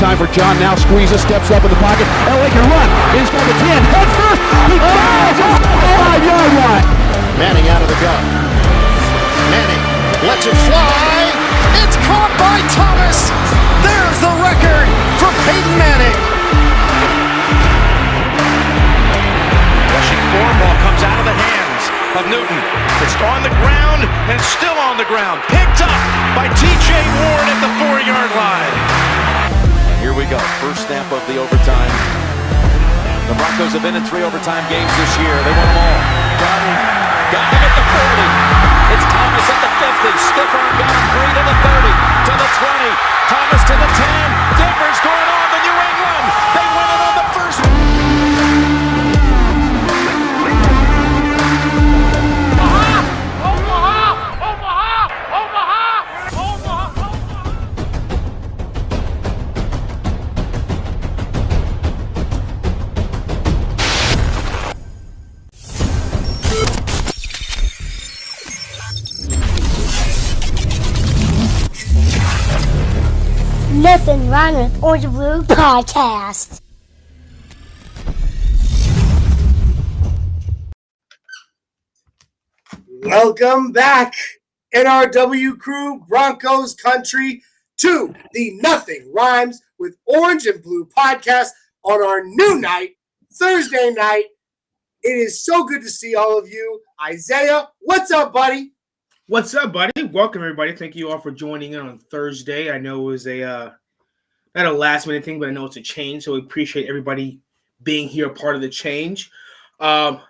time for John. Now squeezes, steps up in the pocket. Elway can run. Inside the 10. Head first. He falls off the 5-yard line. Manning out of the gun. Manning lets it fly. It's caught by Thomas. There's the record for Peyton Manning. Rushing forward, ball comes out of the hands of Newton. It's on the ground and still on the ground. Picked up by T.J. Ward at the 4-yard line. Here we go. First snap of the overtime. The Broncos have been in 3 overtime games this year. They won them all. Got him at the 40. It's Thomas at the 50. Stiff arm got him 3 to the 30. To the 20. Thomas to the 10. Denver's going on the New England. They win it on the first. Nothing wrong with Orange and Blue Podcast. Welcome back, NRW crew, Broncos country, to the Nothing Rhymes with Orange and Blue podcast on our new night, Thursday night. It is so good to see all of you. Isaiah, what's up, buddy? What's up, buddy? Welcome, everybody. Thank you all for joining in on Thursday. I know it was not a last-minute thing, but I know it's a change, so we appreciate everybody being here, part of the change. A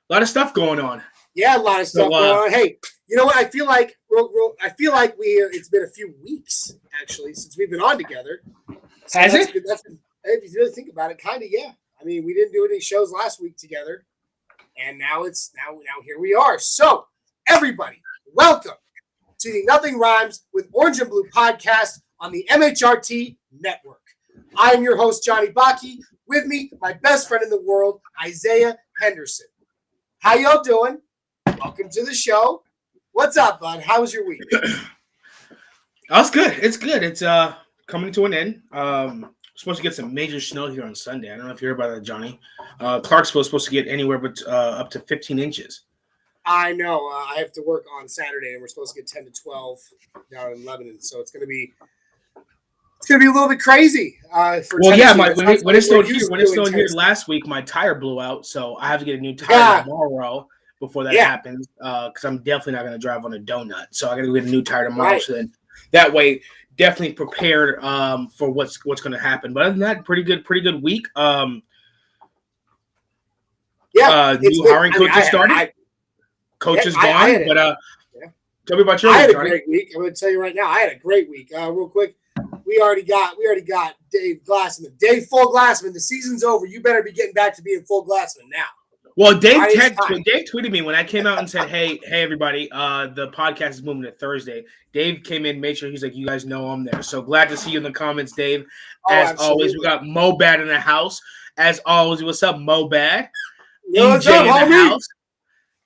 lot of stuff going on. Yeah, a lot of stuff going on. Hey, you know what? I feel like it's been a few weeks actually since we've been on together. So Has it? If you really think about it, kind of, yeah. I mean, we didn't do any shows last week together, and now here we are. So, everybody, welcome to the Nothing Rhymes with Orange and Blue podcast on the MHRT Network. I am your host, Johnny Baki. With me, my best friend in the world, Isaiah Henderson. How y'all doing? Welcome to the show. What's up, bud? How was your week? That's good. It's good. It's coming to an end. Supposed to get some major snow here on Sunday. I don't know if you heard about that, Johnny. Clarksville's supposed to get anywhere but up to 15 inches. I know. I have to work on Saturday, and we're supposed to get 10 to 12 down in Lebanon. So it's going to be a little bit crazy. When it snowed here last week, my tire blew out, so I have to get a new tire tomorrow before that happens. Because I'm definitely not going to drive on a donut, so I got to get a new tire tomorrow. Right. So then that way, definitely prepared for what's going to happen. But other than that, pretty good week. New hiring coach has started. Coach is gone, tell me about yours. I had a great week. I'm going to tell you right now, I had a great week. Real quick, we already got Dave Glassman. Dave Full Glassman, the season's over. You better be getting back to being Full Glassman now. Well, Dave tweeted me when I came out and said, hey, everybody, the podcast is moving to Thursday. Dave came in, made sure he's like, you guys know I'm there. So glad to see you in the comments, Dave. As always, we got Mobad in the house. As always, what's up, Mobad? EJ in the house.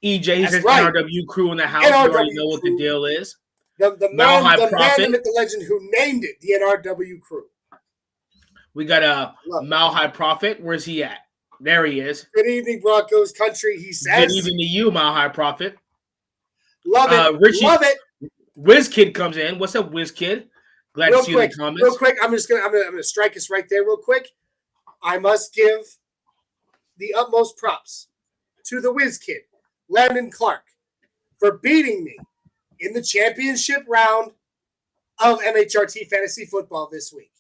EJ, he says NRW crew in the house. You already know what the deal is. The man, the legend who named it, the NRW crew. We got Mal High Prophet. Where's he at? There he is. Good evening, Broncos country, he says. Good evening to you, Mal High Prophet. Love it. Love it. Whiz Kid comes in. What's up, Whiz Kid? Glad to see you in the comments. Real quick, I'm gonna strike us right there real quick. I must give the utmost props to the Whiz Kid, Landon Clark, for beating me in the championship round of MHRT Fantasy Football this week.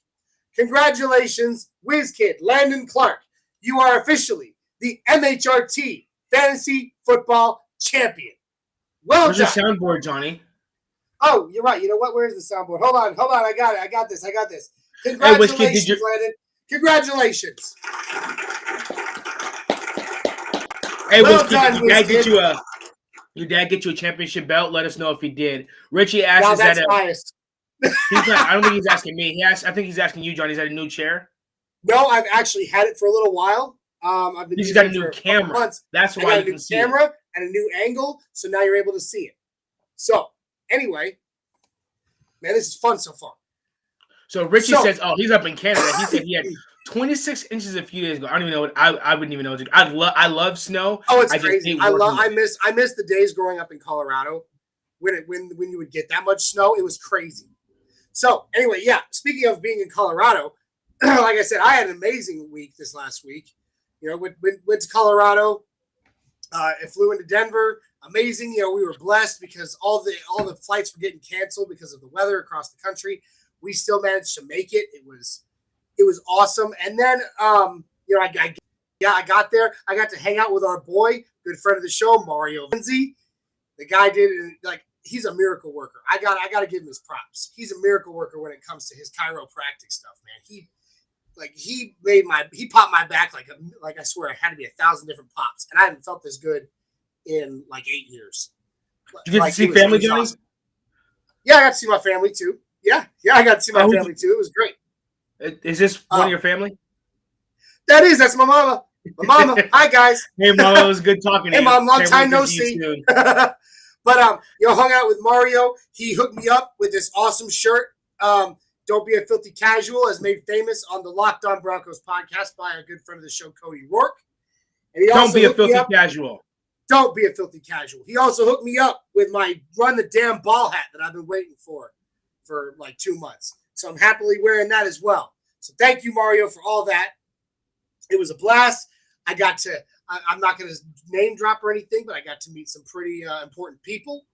Congratulations, Whiz Kid, Landon Clark. You are officially the MHRT Fantasy Football Champion. Where's the soundboard, Johnny? Oh, you're right. You know what? Where's the soundboard? Hold on. I got this. Congratulations, hey, Landon. Congratulations. Hey, well done, your dad get you a championship belt? Let us know if he did. Richie asked us that. Biased. I don't think he's asking me. I think he's asking you, Johnny. Is that a new chair? No, I've actually had it for a little while. He's got a new camera. That's why you can see it. A new camera and a new angle, so now you're able to see it. So, anyway, man, this is fun so far. So Richie says, "Oh, he's up in Canada." He said he had 26 inches a few days ago. I don't even know what I wouldn't even know. I love snow. Oh, it's crazy. I miss the days growing up in Colorado when you would get that much snow. It was crazy. So anyway, yeah. Speaking of being in Colorado, like I said, I had an amazing week this last week. You know, went to Colorado. I flew into Denver. Amazing. You know, we were blessed because all the flights were getting canceled because of the weather across the country. We still managed to make it. It was awesome. And then, you know, I got there. I got to hang out with our boy, good friend of the show, Mario Lindsay. The guy he's a miracle worker. I got to give him his props. He's a miracle worker when it comes to his chiropractic stuff, man. He popped my back like I swear it had to be 1,000 different pops, and I haven't felt this good in like 8 years. Did you get to see family, Johnny? Awesome. Yeah, I got to see my family too. Yeah, I got to see my family too. It was great. Is this one of your family? That's my mama. My mama. Hi guys. Hey mama, it was good talking to you. Hey mom, long time no see. But you know, hung out with Mario. He hooked me up with this awesome shirt. Don't be a filthy casual, as made famous on the Locked On Broncos podcast by our good friend of the show, Cody Rourke. And he Don't be a filthy casual. Don't be a filthy casual. He also hooked me up with my Run the Damn Ball hat that I've been waiting for like 2 months. So I'm happily wearing that as well. So thank you, Mario, for all that. It was a blast. I'm not going to name drop or anything, but I got to meet some pretty important people.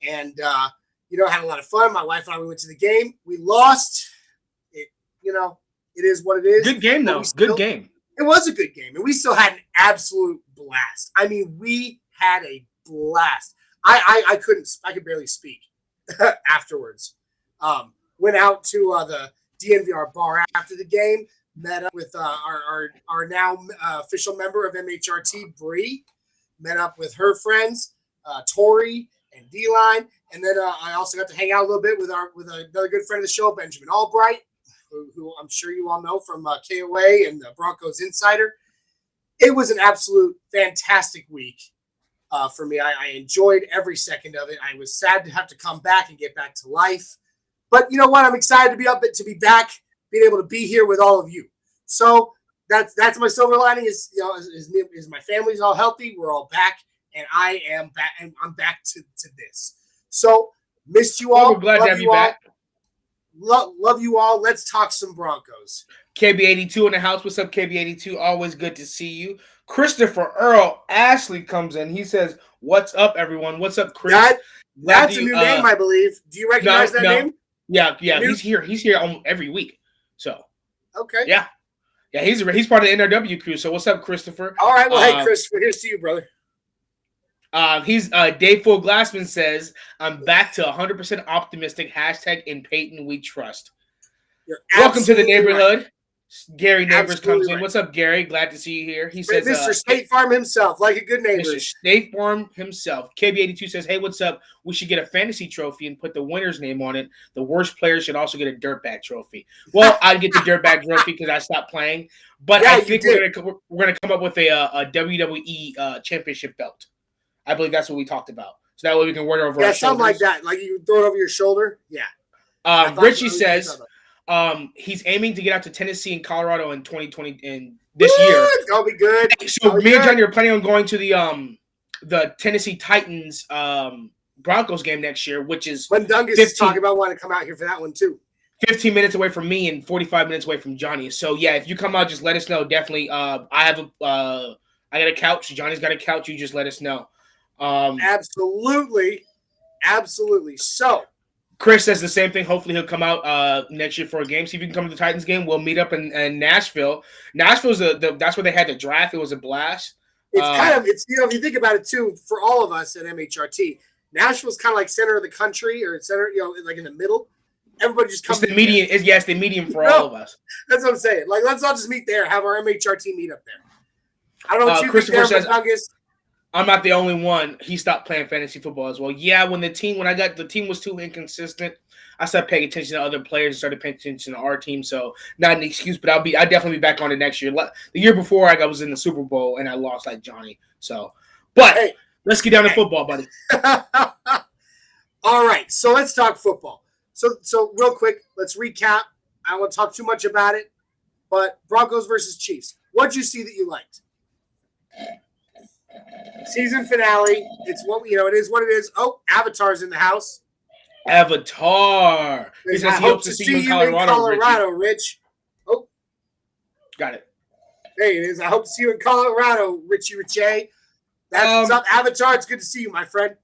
And, you know, I had a lot of fun. My wife and I, we went to the game. We lost. It is what it is. Good game, though. Good game. It was a good game. And we still had an absolute blast. I mean, we had a blast. I could barely speak afterwards. Went out to the DNVR bar after the game, met up with our now official member of MHRT, Bree, met up with her friends, Tori and D-Line, and then I also got to hang out a little bit with another good friend of the show, Benjamin Albright, who I'm sure you all know from KOA and the Broncos Insider. It was an absolute fantastic week for me. I enjoyed every second of it. I was sad to have to come back and get back to life. But you know what? I'm excited to be back, being able to be here with all of you. So that's my silver lining is my family's all healthy. We're all back, and I am back, and I'm back to this. So missed you all. We're glad to have you back. Love you all. Let's talk some Broncos. KB82 in the house. What's up, KB82? Always good to see you. Christopher Earl Ashley comes in. He says, "What's up, everyone? What's up, Chris?" That's a new name, I believe. Do you recognize that name? Yeah. He's here almost every week. So okay. Yeah. He's part of the NRW crew. So what's up, Christopher? All right. Well, hey, Christopher, here's to you, brother. He's Dave Full Glassman says, "I'm back to 100% optimistic. # in Peyton we trust." Welcome to the neighborhood. Right. Gary Neighbors comes in. What's up, Gary? Glad to see you here. He says, Mr. State Farm himself, like a good neighbor. Mr. State Farm himself. KB82 says, "Hey, what's up? We should get a fantasy trophy and put the winner's name on it. The worst players should also get a dirtbag trophy." Well, I'd get the dirtbag trophy because I stopped playing. But I think we're gonna come up with a WWE championship belt. I believe that's what we talked about. So that way we can wear it over our shoulders. Yeah, something like that. Like you throw it over your shoulder. Yeah. Richie says he's aiming to get out to Tennessee and Colorado in 2020 and this year. That'll be good. So me and Johnny are planning on going to the Tennessee Titans Broncos game next year, which is when Dungus is talking about wanting to come out here for that one too. 15 minutes away from me and 45 minutes away from Johnny. So yeah, if you come out, just let us know. Definitely. I got a couch. Johnny's got a couch. You just let us know. Absolutely. So Chris says the same thing. Hopefully he'll come out next year for a game. See if you can come to the Titans game. We'll meet up in Nashville. Nashville's that's where they had the draft. It was a blast. It's if you think about it too, for all of us at MHRT, Nashville's kind of like center of the country or center, like in the middle. Everybody just comes. It's the median. It's the medium for all of us. That's what I'm saying. Like, let's all just meet there. Have our MHRT meet up there. I don't know what you Christopher think there, says. I'm not the only one. He stopped playing fantasy football as well. Yeah, when the team was too inconsistent, I started paying attention to other players and started paying attention to our team. So not an excuse, but I'll definitely be back on it next year. The year before, I was in the Super Bowl and I lost like Johnny. So, but let's get down to football, buddy. All right, so let's talk football. So real quick, let's recap I don't want to talk too much about it, but Broncos versus Chiefs. What'd you see that you liked? Season finale. It's what it is. What it is. Oh, Avatar's in the house. Avatar. He says he hopes to see you in Colorado, Rich. Oh, got it. There it is. I hope to see you in Colorado, Richie. That's what's up. Avatar, it's good to see you, my friend.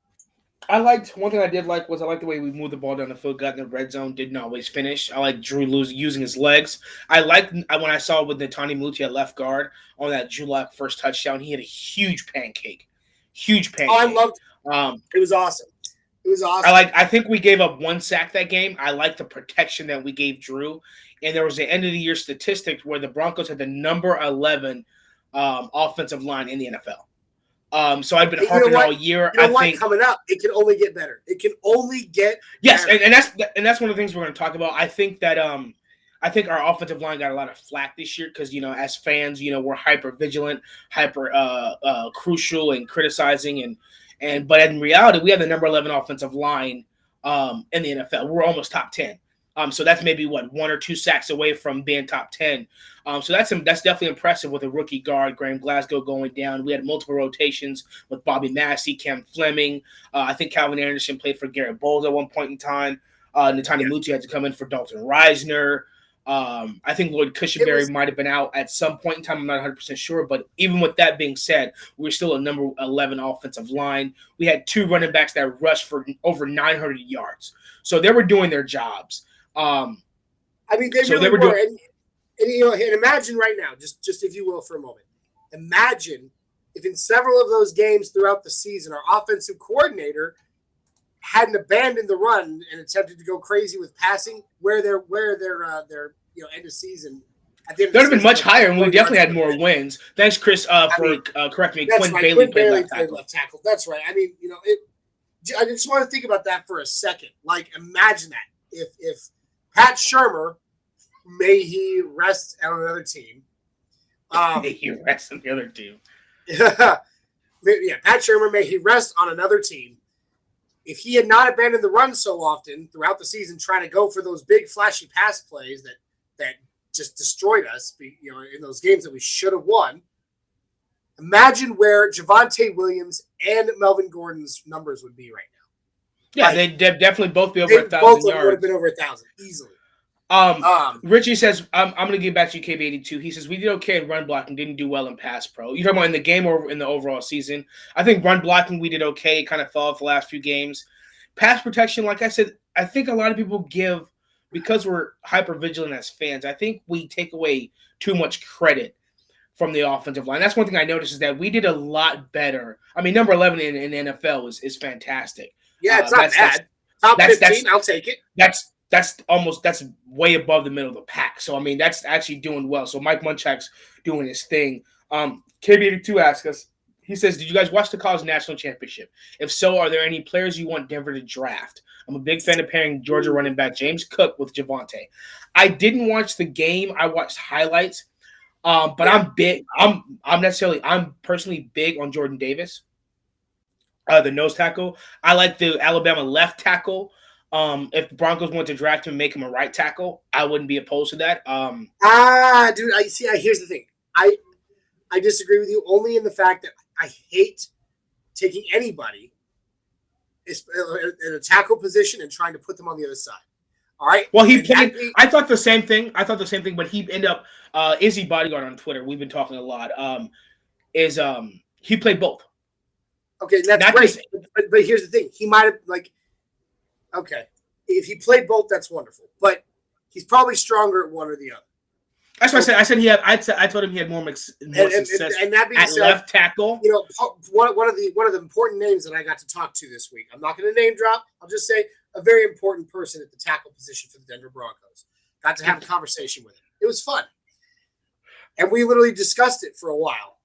One thing I did like was I liked the way we moved the ball down the field, got in the red zone, didn't always finish. I like Drew using his legs. I liked when I saw with Netani Muti at left guard on that Drew Lock first touchdown, he had a huge pancake. Oh, I loved it. It was awesome. I think we gave up 1 sack that game. I like the protection that we gave Drew. And there was an end of the year statistic where the Broncos had the number 11 offensive line in the NFL. So I've been harping all year. I think coming up, it can only get better. It can only get better. And that's one of the things we're going to talk about. I think that I think our offensive line got a lot of flack this year because as fans, we're hyper vigilant, hyper crucial and criticizing but in reality, we have the number 11 offensive line in the NFL. We're almost top 10. So that's maybe 1 or 2 sacks away from being top 10. So that's definitely impressive with a rookie guard, Graham Glasgow, going down. We had multiple rotations with Bobby Massey, Cam Fleming. I think Calvin Anderson played for Garrett Bowles at one point in time. Netani Muti had to come in for Dalton Reisner. I think Lloyd Cushenberry might have been out at some point in time. I'm not 100% sure. But even with that being said, we're still a number 11 offensive line. We had 2 running backs that rushed for over 900 yards. So they were doing their jobs. They were. And imagine right now, just if you will, for a moment, imagine if in several of those games throughout the season, our offensive coordinator hadn't abandoned the run and attempted to go crazy with passing, where their end of season. They'd have been much higher, and we definitely had more wins. Thanks, Chris, for correcting me. Quinn Bailey played left tackle. That's right. I just want to think about that for a second. Like, imagine that if Pat Shurmur, may he rest on another team. May he rest on the other team. Pat Shurmur, may he rest on another team. If he had not abandoned the run so often throughout the season, trying to go for those big flashy pass plays that just destroyed us, in those games that we should have won. Imagine where Javonte Williams and Melvin Gordon's numbers would be right now. Yeah, they'd definitely both be over 1,000 yards. Both would have been over 1,000 easily. Richie says, I'm going to get back to you, KB82. He says, we did okay in run blocking, didn't do well in pass pro. You're talking about in the game or in the overall season? I think run blocking, we did okay. It kind of fell off the last few games. Pass protection, like I said, I think a lot of people because we're hyper vigilant as fans, I think we take away too much credit from the offensive line. That's one thing I noticed is that we did a lot better. I mean, number 11 in the NFL is fantastic. Yeah, it's not bad. Top 15, I'll take it. That's way above the middle of the pack. So, that's actually doing well. So, Mike Munchak's doing his thing. KB82 asks us, he says, did you guys watch the college national championship? If so, are there any players you want Denver to draft? I'm a big fan of pairing Georgia running back James Cook with Javonte. I didn't watch the game. I watched highlights. But I'm big. I'm personally big on Jordan Davis, the nose tackle. I like the Alabama left tackle. If the Broncos want to draft him and make him a right tackle, I wouldn't be opposed to that. Dude, here's the thing. I disagree with you only in the fact that I hate taking anybody in a tackle position and trying to put them on the other side. All right. Well, I thought the same thing. But he ended up Izzy Bodyguard on Twitter. We've been talking a lot. He played both. Okay, that's great. But here's the thing. He might have okay. If he played both, that's wonderful. But he's probably stronger at one or the other. That's what I said. I told him he had more success and that being at said, left tackle. One of the important names that I got to talk to this week. I'm not going to name drop. I'll just say a very important person at the tackle position for the Denver Broncos. Got to have a conversation with him. It was fun, and we literally discussed it for a while.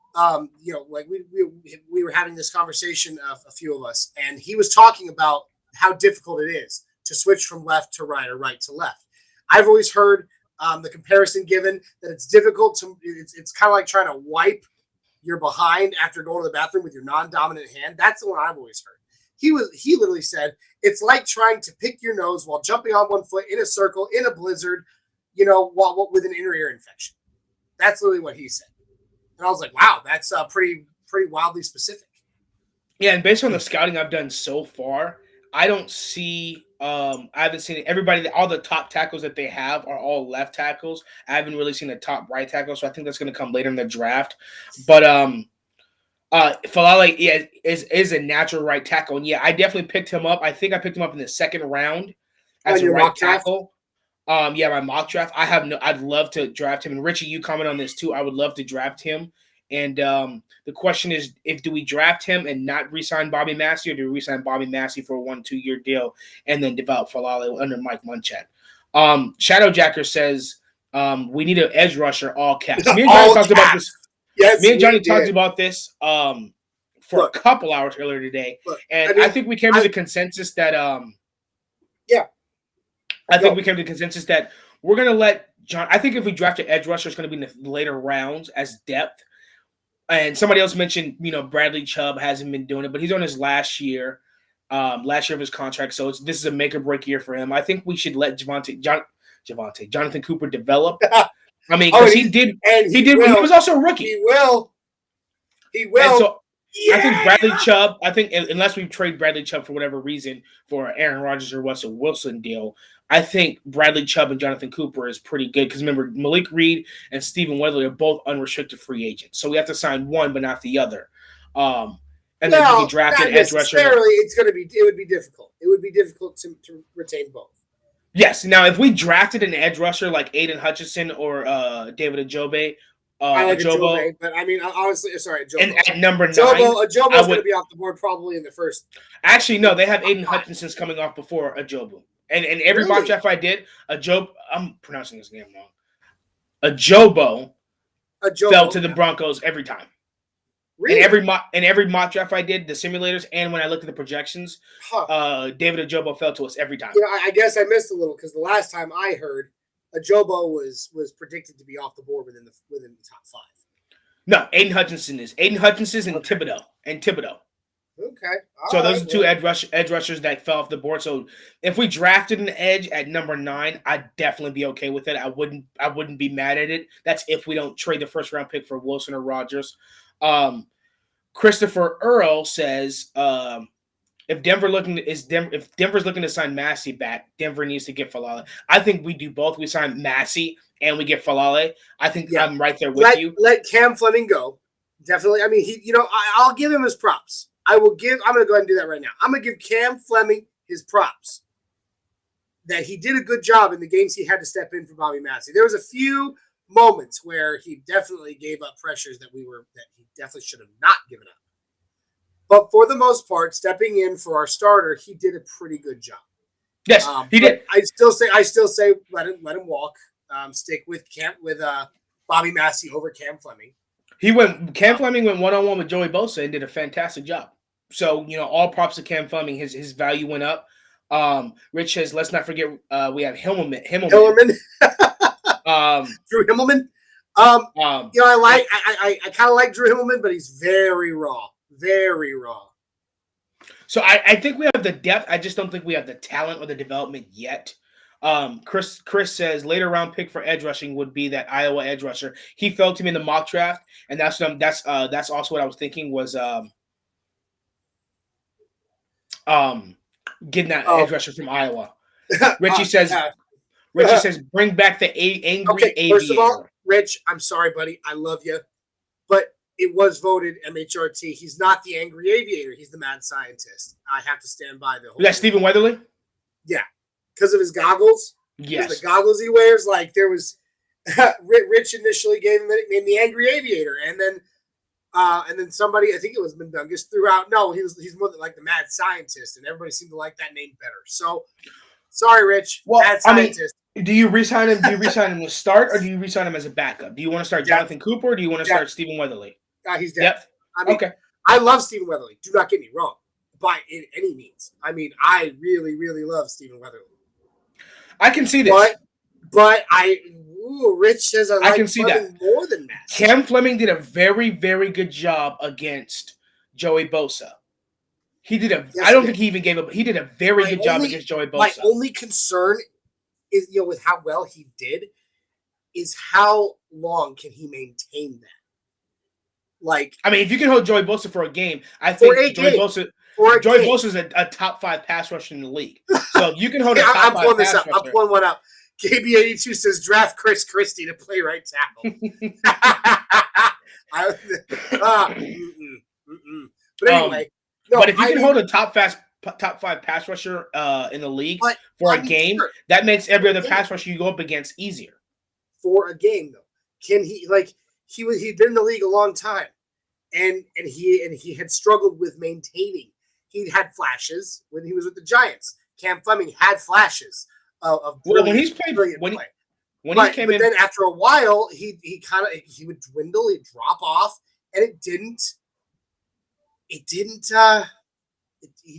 We were having this conversation, a few of us, and he was talking about how difficult it is to switch from left to right or right to left. I've always heard the comparison given that it's difficult to. It's kind of like trying to wipe your behind after going to the bathroom with your non-dominant hand. That's the one I've always heard. He literally said it's like trying to pick your nose while jumping on one foot in a circle in a blizzard. with an inner ear infection. That's literally what he said. And I was like, wow, that's pretty wildly specific. Yeah, and based on the scouting I've done so far, I don't see I haven't seen everybody. All the top tackles that they have are all left tackles. I haven't really seen a top right tackle, so I think that's going to come later in the draft. But Falale is a natural right tackle, and yeah, I definitely picked him up. I think I picked him up in the second round as a right tackle. Yeah, my mock draft. I'd love to draft him. And Richie, you comment on this too. I would love to draft him. And the question is, do we draft him and not re-sign Bobby Massey, or do we re-sign Bobby Massey for a 1-2 year deal and then develop Falale under Mike Munchak? Shadowjacker says we need an edge rusher, all caps. Me and Johnny talked about this. Yes, me and Johnny talked about this for a couple hours earlier today, and I think we came to the consensus that we came to the consensus that we're gonna let John. I think if we draft an edge rusher, it's gonna be in the later rounds as depth. And somebody else mentioned, Bradley Chubb hasn't been doing it, but he's on his last year of his contract. So this is a make or break year for him. I think we should let Jonathan Cooper develop. I mean, because he did. He was also a rookie. He will. And so I think Bradley Chubb. I think unless we trade Bradley Chubb for whatever reason for Aaron Rodgers or Russell Wilson deal, I think Bradley Chubb and Jonathan Cooper is pretty good because remember, Malik Reed and Stephen Weatherly are both unrestricted free agents, so we have to sign one but not the other. And then we can draft an edge rusher. It would be difficult. It would be difficult to retain both. Yes. Now, if we drafted an edge rusher like Aiden Hutchinson or David Ajobe, I like Ajobe, but I mean, honestly, sorry, Ajobe. And at number 9, Ajobe is going to be off the board probably in the first. Actually, no, they have Aiden Hutchinson's coming off before Ajobe. And every mock draft I did, I'm pronouncing his name wrong. Ajobo fell to the Broncos every time. Really? In every mock draft I did, the simulators, and when I looked at the projections, David Ajobo fell to us every time. I guess I missed a little because the last time I heard, Ajobo was predicted to be off the board within the top 5. No, Aiden Hutchinson and Thibodeau. Okay. So those are two edge rushers that fell off the board. So if we drafted an edge at number 9, I'd definitely be okay with it. I wouldn't be mad at it. That's if we don't trade the first round pick for Wilson or Rodgers. Christopher Earl says if Denver's looking to sign Massey back, Denver needs to get Falale. I think we do both. We sign Massey and we get Falale. I think I'm right there with you. Let Cam Fleming go. Definitely. I mean, I'll give him his props. I'm going to go ahead and do that right now. I'm going to give Cam Fleming his props. That he did a good job in the games he had to step in for Bobby Massey. There was a few moments where he definitely gave up pressures that he definitely should have not given up. But for the most part, stepping in for our starter, he did a pretty good job. Yes, he did. I still say let him walk. Stick with Bobby Massey over Cam Fleming. Cam Fleming went one-on-one with Joey Bosa and did a fantastic job. So, all props to Cam Fleming. His value went up. Rich says, let's not forget we have Himmelman. Drew Himmelman. I kind of like Drew Himmelman, but he's very raw. Very raw. So I think we have the depth. I just don't think we have the talent or the development yet. Chris says later round pick for edge rushing would be that Iowa edge rusher. He fell to me in the mock draft, and that's also what I was thinking was getting that edge rusher from Iowa. Richie says bring back the angry aviator. First of all, Rich, I'm sorry, buddy. I love you, but it was voted MHRT. He's not the angry aviator. He's the mad scientist. I have to stand by the whole. Is that Stephen Weatherly? Yeah. Because of his goggles. Yes. The goggles he wears. Like there was Rich initially gave him the angry aviator. And then somebody, I think it was Mundungus, threw out, no, he's more like the mad scientist. And everybody seemed to like that name better. So sorry, Rich. Well, mad scientist. Do you re-sign him? Do you re-sign him to start, or do you re-sign him as a backup? Do you want to start Jonathan Cooper, or do you want to start Stephen Weatherly? He's depth. Okay. I love Stephen Weatherly. Do not get me wrong, by any means. I mean, I really, really love Stephen Weatherly. I can see this. But Rich says I can see that more than that. Cam Fleming did a very, very good job against Joey Bosa. He did I don't think he even gave up. He did a very good job against Joey Bosa. My only concern is, with how well he did, is how long can he maintain that? Like, I mean, if you can hold Joey Bosa for a game, I think Joey Bosa is a top 5 pass rusher in the league. So if you can hold a top 5 pass rusher. I'm pulling one up. KB82 says draft Chris Christie to play right tackle. But anyway, but if you can hold a top 5 pass rusher in the league for a game, that makes every other pass rusher you go up against easier. For a game, though, can he he'd been in the league a long time, and he had struggled with maintaining. He had flashes when he was with the Giants. Cam Fleming had flashes of when he's played but then after a while he would dwindle, he'd drop off, and he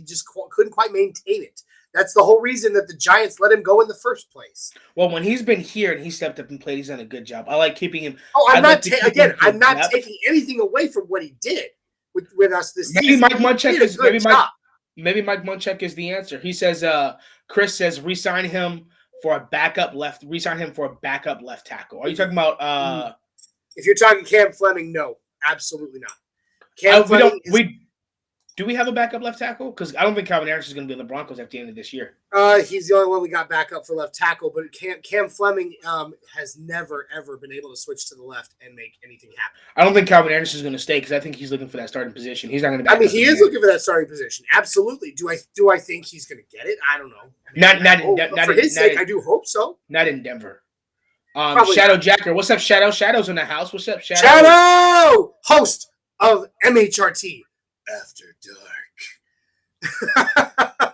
just couldn't quite maintain it. That's the whole reason that the Giants let him go in the first place. Well, when he's been here and he stepped up and played, he's done a good job. I like keeping him. I'm not taking anything away from what he did with us this season. Mike Munchak is the answer. He says, Chris says, resign him for a backup left tackle. Are you talking about? If you're talking Cam Fleming, no, absolutely not. Do we have a backup left tackle? Because I don't think Calvin Anderson is going to be in the Broncos at the end of this year. He's the only one we got back up for left tackle, but Cam Fleming has never, ever been able to switch to the left and make anything happen. I don't think Calvin Anderson is going to stay because I think he's looking for that starting position. He's not going to. I mean, he is looking for that starting position. Absolutely. Do I think he's going to get it? I don't know. For his sake, I do hope so. Not in Denver. Shadow Jacker, what's up, Shadow? Shadow's in the house. What's up, Shadow? Shadow, host of MHRT After Dark.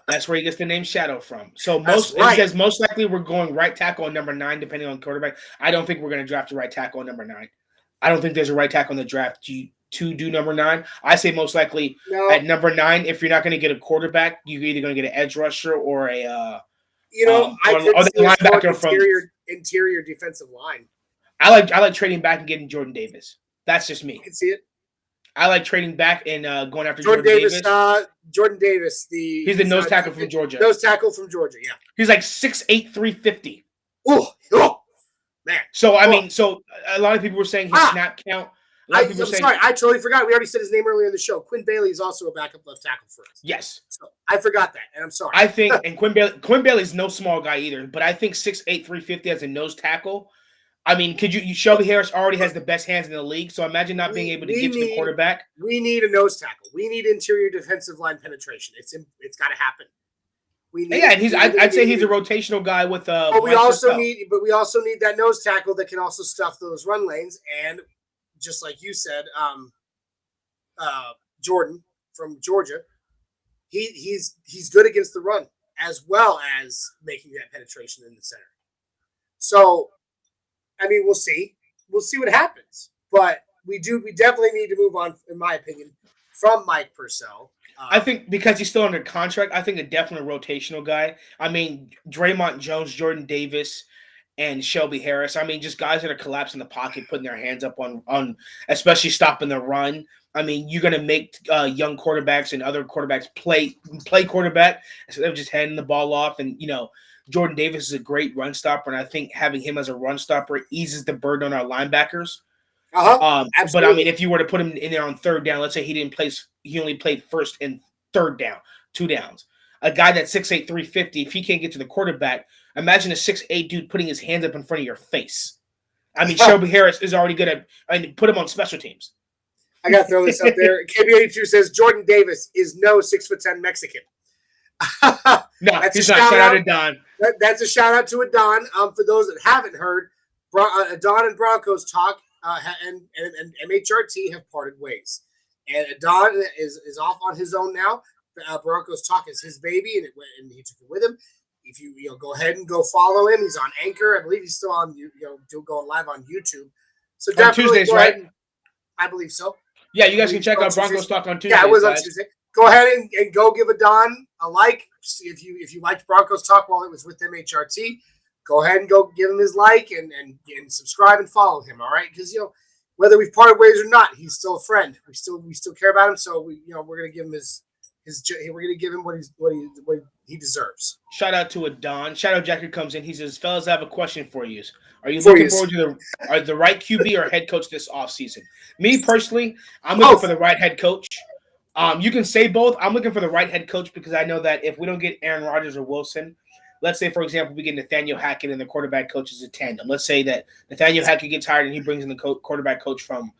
That's where he gets the name Shadow from. So It says most likely we're going right tackle on number 9, depending on quarterback. I don't think we're going to draft a right tackle on number 9. I don't think there's a right tackle in the draft to do number 9. I say most likely at number 9, if you're not going to get a quarterback, you're either going to get an edge rusher or a linebacker from interior defensive line. I like trading back and getting Jordan Davis. That's just me. I can see it. I like trading back and going after Jordan Davis. Jordan Davis, he's the nose tackle from Georgia. Nose tackle from Georgia, yeah. He's like 6'8", 350. Oh, man. So I mean, a lot of people were saying his snap count. I'm sorry, I totally forgot. We already said his name earlier in the show. Quinn Bailey is also a backup left tackle for us. Yes. So I forgot that, and I'm sorry. I think, and Quinn Bailey's no small guy either, but I think 6'8", 350 as a nose tackle. I mean, Shelby Harris already has the best hands in the league, so imagine not being able to get to the quarterback. We need a nose tackle. We need interior defensive line penetration. It's got to happen. I'd say he's a rotational guy with a. But we also need that nose tackle that can also stuff those run lanes, and just like you said, Jordan from Georgia, he's good against the run as well as making that penetration in the center. So. I mean, we'll see. We'll see what happens. But we definitely need to move on, in my opinion, from Mike Purcell. I think because he's still under contract, I think a definitely rotational guy. I mean, Draymond Jones, Jordan Davis, and Shelby Harris. I mean, just guys that are collapsing the pocket, putting their hands up on especially stopping the run. I mean, you're going to make young quarterbacks and other quarterbacks play quarterback instead of just handing the ball off. And, Jordan Davis is a great run stopper, and I think having him as a run stopper eases the burden on our linebackers. But I mean, if you were to put him in there on third down, let's say he only played first and third down, 2 downs. A guy that's 6'8", 350, if he can't get to the quarterback, imagine a 6'8" dude putting his hands up in front of your face. I mean, Shelby Harris is already going to put him on special teams. I got to throw this up there. KB82 says Jordan Davis is no 6'10" Mexican. No, he's not. Shout out to Don. That's a shout out to Adon. For those that haven't heard, Adon and Broncos talk and MHRT have parted ways. And Adon is off on his own now. Broncos talk is his baby, and he took it with him. If you go ahead and go follow him, he's on Anchor. I believe he's still on going live on YouTube. So definitely Tuesdays, right? I believe so. Yeah, you guys can check out Broncos Talk on Tuesday. Yeah, it was on Tuesday. Go ahead and go give Adon a like. If you liked Broncos Talk while it was with MHRT, go ahead and go give him his like and subscribe and follow him. All right, because whether we've parted ways or not, he's still a friend. We still care about him. So we're gonna give him his We're going to give him what he deserves. Shout out to Don. Shadow Jacker comes in. He says, fellas, I have a question for you. Are you looking forward to the right QB or head coach this offseason? Me personally, I'm looking for the right head coach. You can say both. I'm looking for the right head coach because I know that if we don't get Aaron Rodgers or Wilson, let's say, for example, we get Nathaniel Hackett and the quarterback coach is a tandem. Let's say that Nathaniel Hackett gets hired and he brings in the quarterback coach from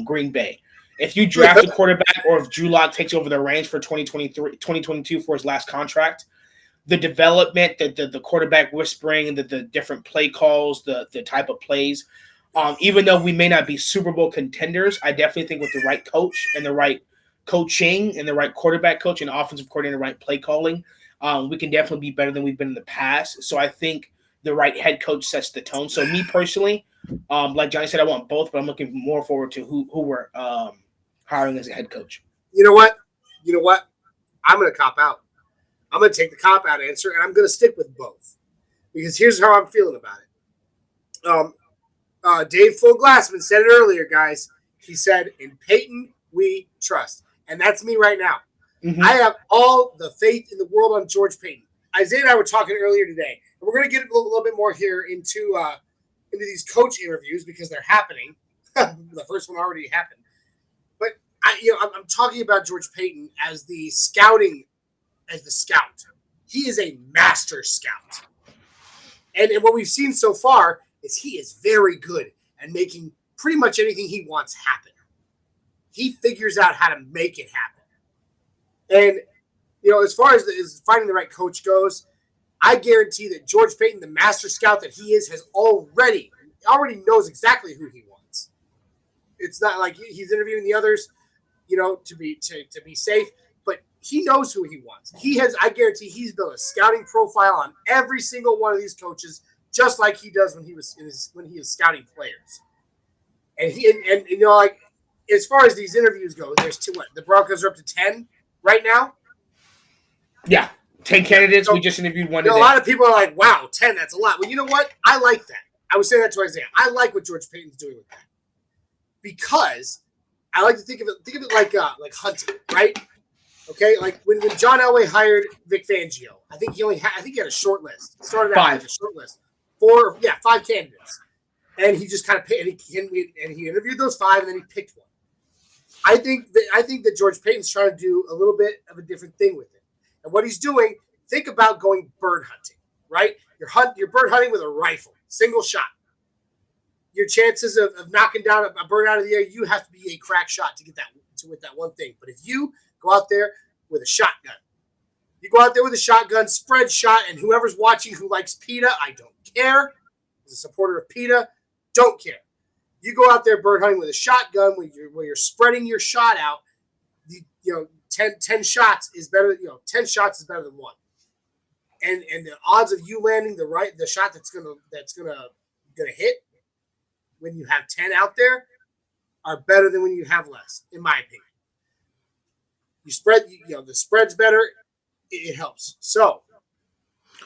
Green Bay. If you draft a quarterback or if Drew Lock takes over the reins for 2022 for his last contract, the development, the quarterback whispering, the different play calls, the type of plays, even though we may not be Super Bowl contenders, I definitely think with the right coach and the right coaching and the right quarterback coach and offensive coordinator, the right play calling, we can definitely be better than we've been in the past. So I think the right head coach sets the tone. So me personally, like Johnny said, I want both, but I'm looking more forward to who we're hiring as a head coach. You know what? I'm going to cop out. I'm going to take the cop out answer, and I'm going to stick with both because here's how I'm feeling about it. Dave Full-Glassman said it earlier, guys. He said, "In Peyton, we trust," and that's me right now. Mm-hmm. I have all the faith in the world on George Payton. Isaiah and I were talking earlier today, and we're going to get a little bit more here into these coach interviews because they're happening. The first one already happened. But I'm talking about George Payton as the scout. He is a master scout. And what we've seen so far is he is very good at making pretty much anything he wants happen. He figures out how to make it happen. And, as far as finding the right coach goes, I guarantee that George Payton, the master scout that he is, has already knows exactly who he wants. It's not like he's interviewing the others, to be safe, but he knows who he wants. I guarantee he's built a scouting profile on every single one of these coaches, just like he does when he is scouting players. And as far as these interviews go, there's the Broncos are up to 10 right now. Yeah, 10 candidates. So, we just interviewed one today. A lot of people are like, wow, 10, that's a lot. Well, you know what? I like that. I was saying that to Isaiah. I like what George Payton's doing with that. Because I like to think of it like hunting, right? Okay, like when John Elway hired Vic Fangio, I think he had a short list. He started out with a short list. 5 candidates. And he just kind of picked, and he interviewed those 5, and then he picked one. I think that George Payton's trying to do a little bit of a different thing with it. And what he's doing, think about going bird hunting, right? You're bird hunting with a rifle, single shot. Your chances of knocking down a bird out of the air, you have to be a crack shot to get with that one thing. But if you go out there with a shotgun, spread shot, and whoever's watching who likes PETA, I don't care. As a supporter of PETA, don't care. You go out there bird hunting with a shotgun where you're spreading your shot out. 10 shots is better. 10 shots is better than 1. And the odds of you landing the shot that's gonna hit when you have 10 out there are better than when you have less, in my opinion. You spread, the spread's better. It helps. So.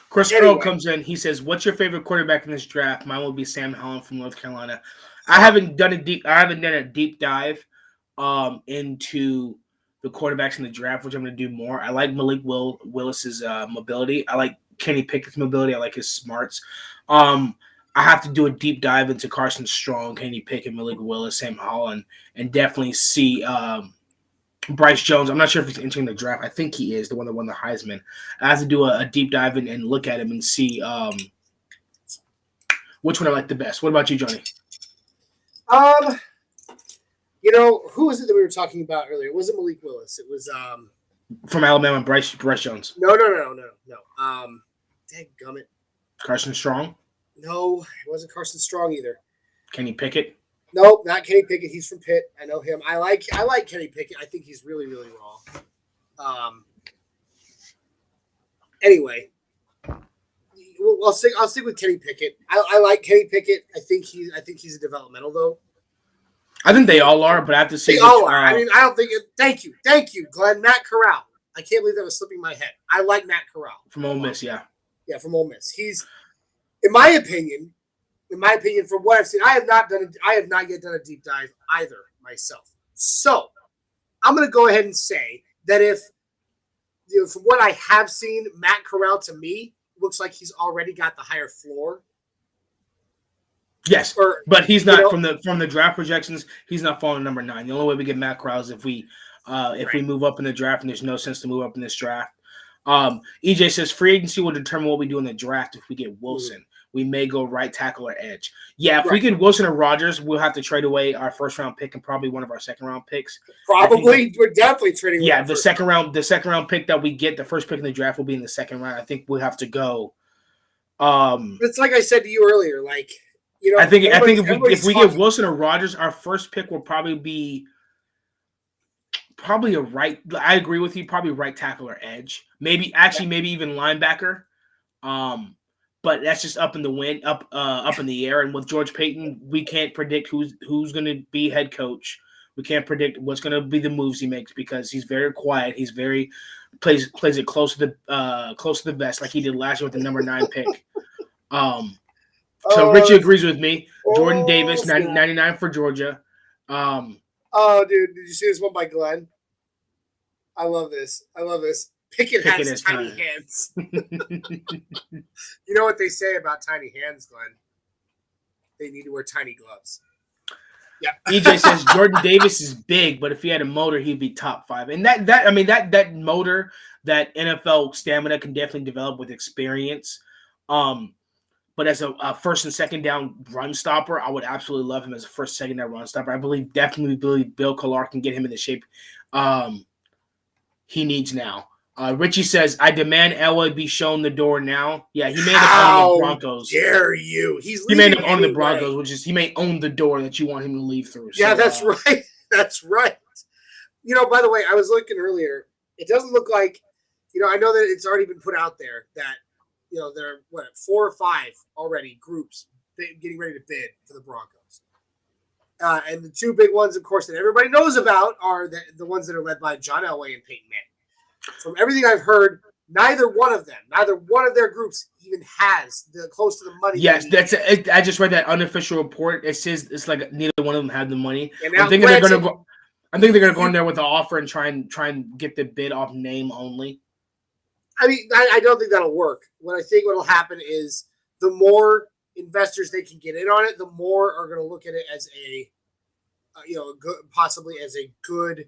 Chris Earl comes in. He says, "What's your favorite quarterback in this draft?" Mine will be Sam Howell from North Carolina. I haven't done a deep dive into the quarterbacks in the draft, which I'm going to do more. I like Malik Willis's mobility. I like Kenny Pickett's mobility. I like his smarts. I have to do a deep dive into Carson Strong, Kenny Pickett, Malik Willis, Sam Howell, and definitely see Bryce Jones. I'm not sure if he's entering the draft. I think he is, the one that won the Heisman. I have to do a deep dive and look at him and see which one I like the best. What about you, Johnny? Who was it that we were talking about earlier? It wasn't Malik Willis. It was from Alabama, Bryce Jones. No. Dadgummit. Carson Strong? No, it wasn't Carson Strong either. Kenny Pickett? Nope, not Kenny Pickett. He's from Pitt. I know him. I like Kenny Pickett. I think he's really, really raw. Anyway, I'll stick with Kenny Pickett. I like Kenny Pickett. I think he's a developmental though. I think they all are, but I have to say they all are. I mean, I don't think it. Thank you, Glenn. Matt Corral. I can't believe that was slipping my head. I like Matt Corral from Ole Miss. Yeah, from Ole Miss. He's, in my opinion, from what I've seen, I have not yet done a deep dive either myself. So I'm going to go ahead and say that if from what I have seen, Matt Corral to me looks like he's already got the higher floor. Yes, but he's not from the draft projections. He's not falling number 9. The only way we get Matt Corral is if we move up in the draft, and there's no sense to move up in this draft. EJ says free agency will determine what we do in the draft. If we get Wilson, we may go right tackle or edge. Yeah, if we get Wilson or Rodgers, we'll have to trade away our first round pick and probably one of our second round picks. Probably, we're definitely trading. Yeah, the second round pick that we get, the first pick in the draft will be in the second round. I think we'll have to go. It's like I said to you earlier, like I think if we get Wilson or Rodgers, our first pick will probably be a right. I agree with you. Probably right tackle or edge. Maybe even linebacker. But that's just up in the wind, up in the air. And with George Payton, we can't predict who's going to be head coach. We can't predict what's going to be the moves he makes because he's very quiet. He's very plays it close to the vest like he did last year with the number 9 pick. So Richie agrees with me. Jordan Davis, 99 for Georgia. Dude, did you see this one by Glenn? I love this. Pickett has tiny hands. You know what they say about tiny hands, Glenn? They need to wear tiny gloves. Yeah. EJ says Jordan Davis is big, but if he had a motor, he'd be top 5. And that motor, that NFL stamina can definitely develop with experience. But as a first and second down run stopper, I would absolutely love him as a first, second down run stopper. I believe Bill Collar can get him in the shape he needs now. Richie says, I demand Elway be shown the door now. Yeah, he may end up owning the Broncos. How dare you? He may end up owning the Broncos, which is he may own the door that you want him to leave through. Yeah, that's right. That's right. By the way, I was looking earlier. It doesn't look like, I know that it's already been put out there that, there are 4 or 5 already groups getting ready to bid for the Broncos. And the 2 big ones, of course, that everybody knows about are the ones that are led by John Elway and Peyton Manning. From everything I've heard, neither one of their groups even has the close to the money. Yes, I just read that unofficial report. It says it's like neither one of them had the money. I think they're gonna go in there with the offer and try and get the bid off name only. I mean, I don't think that'll work. What I think what'll happen is the more investors they can get in on it, the more are going to look at it as possibly as a good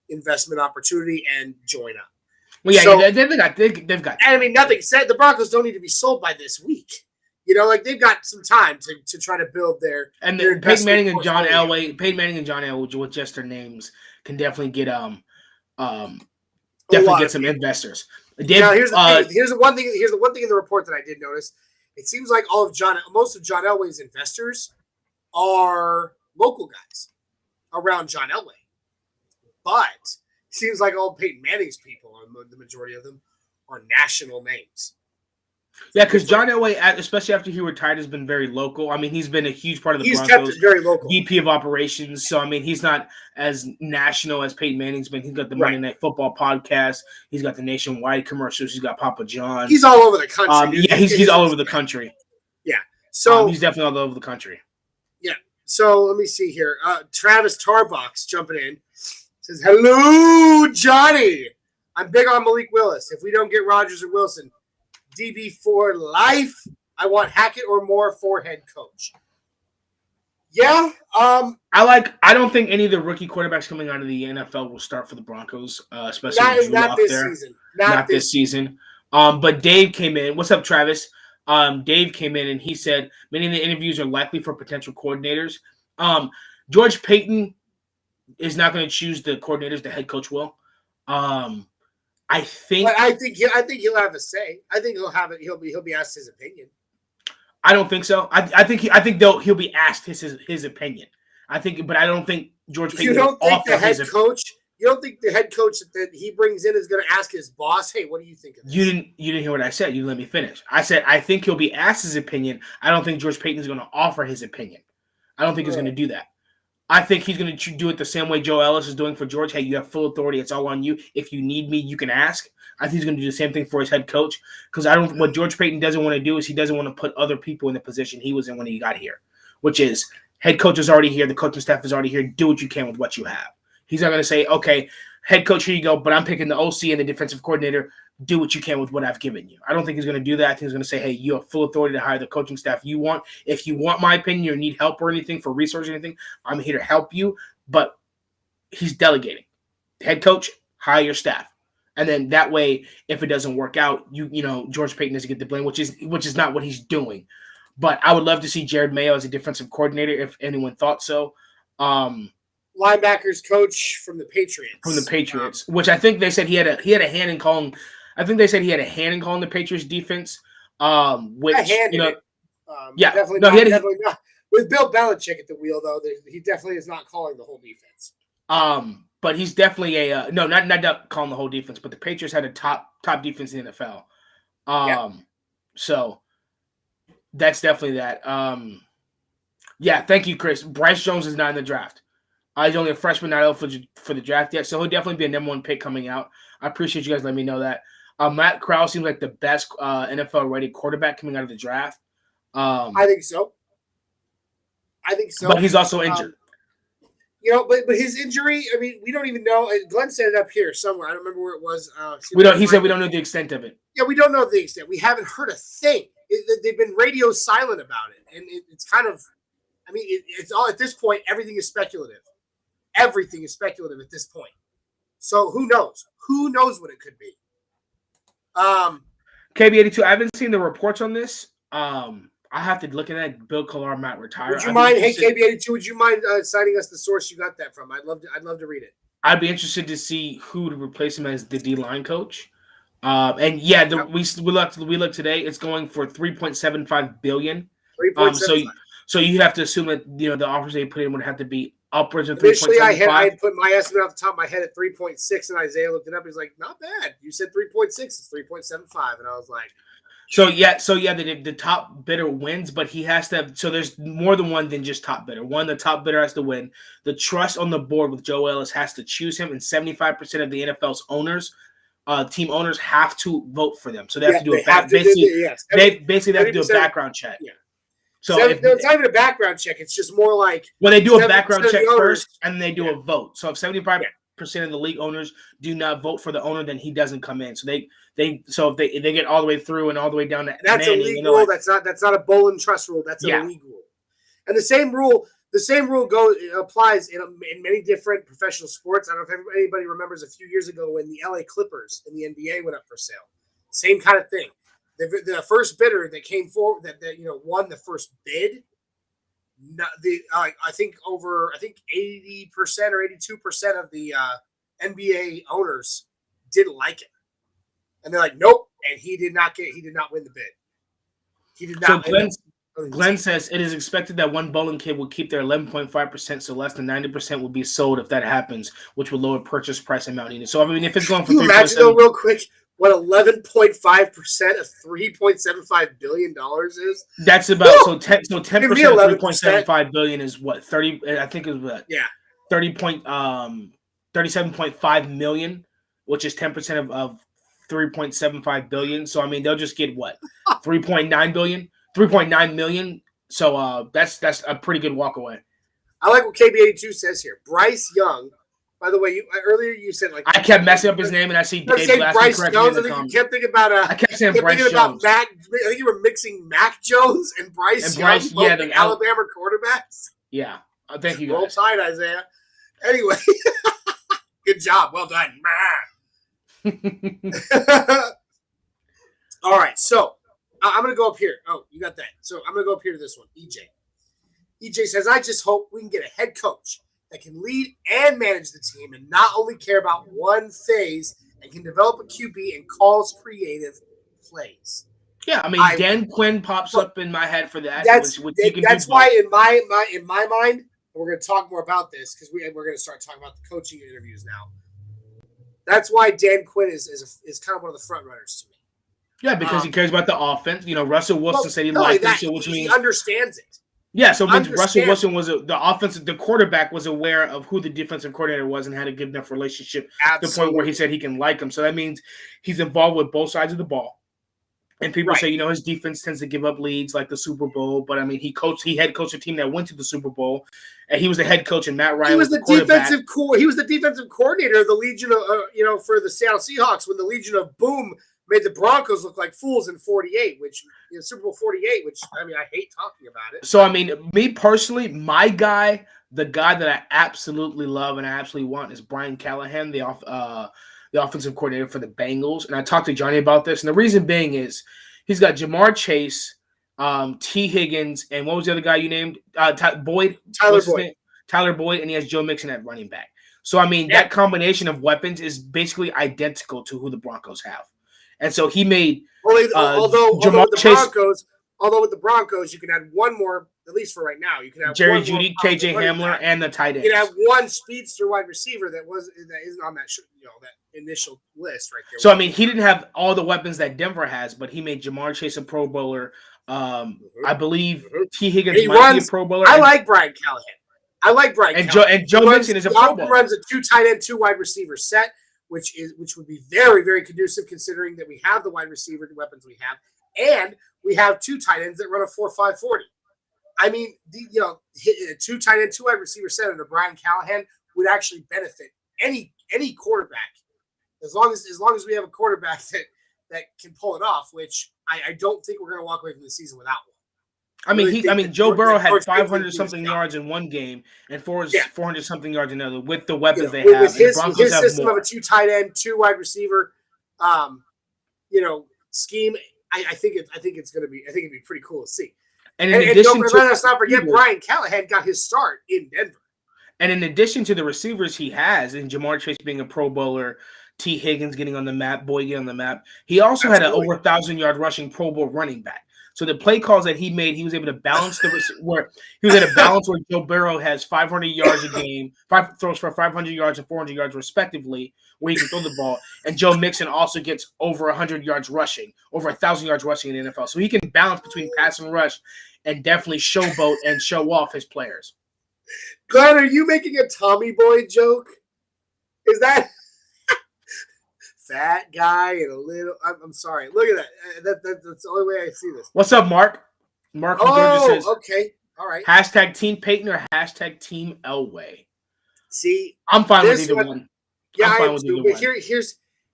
investment opportunity and join up. Well, yeah, so, they've got. And I mean, nothing said. The Broncos don't need to be sold by this week. They've got some time to try to build their. And Peyton Manning and John Elway, with just their names, can definitely get get some investors. Here's the one thing in the report that I did notice. It seems like most of John Elway's investors are local guys around John Elway, but it seems like all Peyton Manning's people, the majority of them, are national names. Yeah, because John Elway, especially after he retired, has been very local. I mean, he's been a huge part of the Broncos. Kept it very local. VP of operations. So, I mean, he's not as national as Peyton Manning's been. He's got the Monday Night Football podcast. He's got the nationwide commercials. He's got Papa John. He's all over the country. He's all over the country. Yeah. So he's definitely all over the country. Yeah. So let me see here. Travis Tarbox jumping in says, "Hello, Johnny. I'm big on Malik Willis. If we don't get Rodgers or Wilson, DB for life. I want Hackett or Moore for head coach." Yeah. I don't think any of the rookie quarterbacks coming out of the NFL will start for the Broncos, especially not this season. Not this season. But Dave came in. What's up, Travis? Dave came in and he said many of the interviews are likely for potential coordinators. George Payton is not going to choose the coordinators. The head coach will. I think he'll have a say. I think he'll have it. He'll be asked his opinion. I don't think so. I think he'll be asked his opinion. But I don't think George Payton. You don't think the head coach? You don't think the head coach that he brings in is going to ask his boss, "Hey, what do you think of this?" You didn't hear what I said. You let me finish. I said I think he'll be asked his opinion. I don't think George Payton is going to offer his opinion. I don't think he's going to do that. I think he's going to do it the same way Joe Ellis is doing for George. Hey, you have full authority. It's all on you. If you need me, you can ask. I think he's going to do the same thing for his head coach because what George Payton doesn't want to do is he doesn't want to put other people in the position he was in when he got here, which is head coach is already here. The coaching staff is already here. Do what you can with what you have. He's not going to say, okay, head coach, here you go, but I'm picking the OC and the defensive coordinator. Do what you can with what I've given you. I don't think he's going to do that. I think he's going to say, hey, you have full authority to hire the coaching staff you want. If you want my opinion or need help or anything for research or anything, I'm here to help you. But he's delegating. Head coach, hire your staff. And then that way, if it doesn't work out, you know, George Paton doesn't get the blame, which is not what he's doing. But I would love to see Jared Mayo as a defensive coordinator if anyone thought so. Linebackers coach from the Patriots. Which I think they said he had a hand in calling. I think they said he had a hand in calling the Patriots defense. Which definitely definitely not. With Bill Belichick at the wheel, though, he definitely is not calling the whole defense. But he's definitely not calling the whole defense. But the Patriots had a top defense in the NFL. So that's definitely that. Thank you, Chris. Bryce Jones is not in the draft. He's only a freshman, not eligible for the draft yet, so he'll definitely be a number one pick coming out. I appreciate you guys letting me know that. Matt Corral seems like the best NFL-ready quarterback coming out of the draft. I think so. But he's also injured. But his injury, I mean, we don't even know. Glenn said it up here somewhere. I don't remember where it was. He said we don't know the extent of it. Yeah, we don't know the extent. We haven't heard a thing. They've been radio silent about it, and it's kind of. I mean, it's all at this point. Everything is speculative. Everything is speculative at this point. So who knows? Who knows what it could be? KB82. I haven't seen the reports on this. I have to look at that. Bill Collar might retire. Would you mind? Hey, KB82. Would you mind citing us the source you got that from? I'd love to read it. I'd be interested to see who to replace him as the D-line coach. We looked today. It's going for $3.75 billion. So you have to assume that the offers they put in would have to be upwards of 3.75. Initially, I had put my estimate off the top of my head at 3.6, and Isaiah looked it up. He's like, "Not bad." You said 3.6. It's 3.75, and I was like, the top bidder wins, but he has to have. So there's more than one than just top bidder. The top bidder has to win. The trust on the board with Joe Ellis has to choose him, and 75% of the NFL's owners. Team owners have to vote for them, so they have to do a background check. Yeah. So it's not even a background check; it's just more like they do a background check first, and they do a vote. So if 75% of the league owners do not vote for the owner, then he doesn't come in. So if they get all the way through and all the way down to that's a league rule. That's not a Boland Trust rule. That's a league rule, and the same rule applies in many different professional sports. I don't know if anybody remembers a few years ago when the LA Clippers in the NBA went up for sale. Same kind of thing. The first bidder that came forward that won the first bid. I think 80% or 82% of the NBA owners didn't like it, and they're like, nope. And he did not win the bid. He did not. So Glenn says it is expected that one bowling kid will keep their 11.5%, so less than 90% will be sold if that happens, which will lower purchase price amount needed. So I mean, if it's going for 3.7, imagine though, real quick, what 11.5% of $3.75 billion is? That's about so 10% of 3.75 billion is what 30. I think it was what 37.5 million, which is 10% of 3.75 billion. So I mean, they'll just get what 3.9 billion. 3.9 million. So that's a pretty good walk away. I like what KB82 says here. Bryce Young. By the way, earlier you said like I kept messing up his name, and I see Dave Bryce Jones. I think you kept thinking about I kept saying Bryce Jones. About Mac, I think you were mixing Mac Jones and Bryce Young, the Alabama quarterbacks. Yeah, thank you. Roll Tide, Isaiah. Anyway, good job. Well done. All right, so. I'm going to go up here. Oh, you got that. So I'm going to go up here to this one. EJ says, I just hope we can get a head coach that can lead and manage the team and not only care about one phase and can develop a QB and calls creative plays. Yeah, I mean, Dan Quinn pops up in my head for that. That's why in my mind, we're going to talk more about this because we're going to start talking about the coaching interviews now. That's why Dan Quinn is kind of one of the front runners to me. Yeah, because he cares about the offense. Russell Wilson said he liked it, so which means he understands it. Yeah, so it means Russell Wilson was the quarterback was aware of who the defensive coordinator was and had a good enough relationship to the point where he said he can like him. So that means he's involved with both sides of the ball. And people say, his defense tends to give up leads like the Super Bowl. But I mean, he head coached a team that went to the Super Bowl, and he was the head coach, and Matt Ryan was the quarterback. He was the defensive coordinator of the Legion of, for the Seattle Seahawks when the Legion of Boom made the Broncos look like fools in 48, which Super Bowl 48, which I mean, I hate talking about it. So I mean, me personally, my guy, the guy that I absolutely love and I absolutely want is Brian Callahan, the offensive coordinator for the Bengals. And I talked to Johnny about this, and the reason being is he's got Jamar Chase, T. Higgins, and what was the other guy you named? Boyd. Tyler Boyd, and he has Joe Mixon at running back. So I mean, that combination of weapons is basically identical to who the Broncos have. And so he made although with the Broncos, you can add one more, at least for right now. You can have Jerry Jeudy, KJ Hamler, and the tight ends. You can have one speedster wide receiver that isn't on that that initial list right there. So I mean, he didn't have all the weapons that Denver has, but he made Jamar Chase a Pro Bowler. I believe T. Higgins might be a Pro Bowler. I like Brian Callahan. And Joe Mixon is a Pro Bowler. He runs a 2 tight end, 2 wide receiver set, which would be very, very conducive considering that we have the wide receiver weapons we have, and we have 2 tight ends that run a 4.5 40. I mean, 2 tight end, 2 wide receiver set under Brian Callahan would actually benefit any quarterback as long as we have a quarterback that can pull it off. Which I don't think we're going to walk away from the season without one. I mean, Joe Burrow had 500-something yards in one game and 400-something yards in another with the weapons they have. With his system of a 2 tight end, 2 wide receiver, scheme, I think it'd be pretty cool to see. And let's not forget, Brian Callahan got his start in Denver. And in addition to the receivers he has, and Jamar Chase being a Pro Bowler, T. Higgins getting on the map, Boyd getting on the map, he also had an over 1,000-yard rushing Pro Bowl running back. So the play calls that he made, he was able to balance where Joe Burrow has 500 yards a game, throws for 500 yards and 400 yards respectively, where he can throw the ball. And Joe Mixon also gets over 100 yards rushing, over 1,000 yards rushing in the NFL. So he can balance between pass and rush and definitely showboat and show off his players. Glenn, are you making a Tommy Boy joke? Is that fat guy and a little? I'm sorry. Look at that. That's the only way I see this. What's up, Mark? Mark from Georgia says, okay, all right. # Team Peyton or # Team Elway. See, I'm fine with either one. Yeah, I'm fine with either one.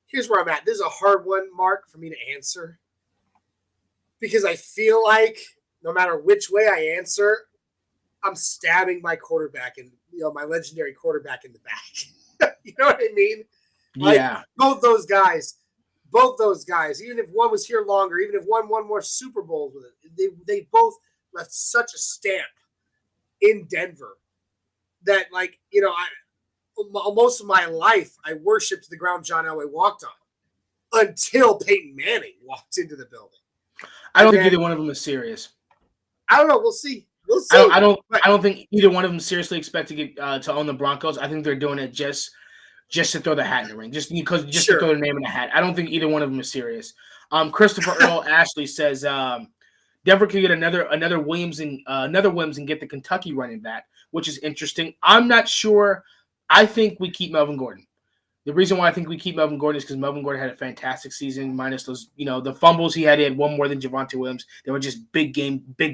Here's where I'm at. This is a hard one, Mark, for me to answer because I feel like no matter which way I answer, I'm stabbing my quarterback and my legendary quarterback in the back. You know what I mean? Yeah. Both those guys, even if one was here longer, even if one won more Super Bowls with it, they both left such a stamp in Denver that, most of my life I worshipped the ground John Elway walked on until Peyton Manning walked into the building. I don't think either one of them is serious. I don't know. We'll see. I don't think either one of them seriously expect to get to own the Broncos. I think they're doing it just to throw the hat in the ring, just to throw their name in the hat. I don't think either one of them is serious. Christopher Earl Ashley says Denver could get another Williams and get the Kentucky running back, which is interesting. I'm not sure. I think we keep Melvin Gordon. The reason why I think we keep Melvin Gordon is because Melvin Gordon had a fantastic season, minus those, the fumbles he had. He had one more than Javonte Williams. They were just big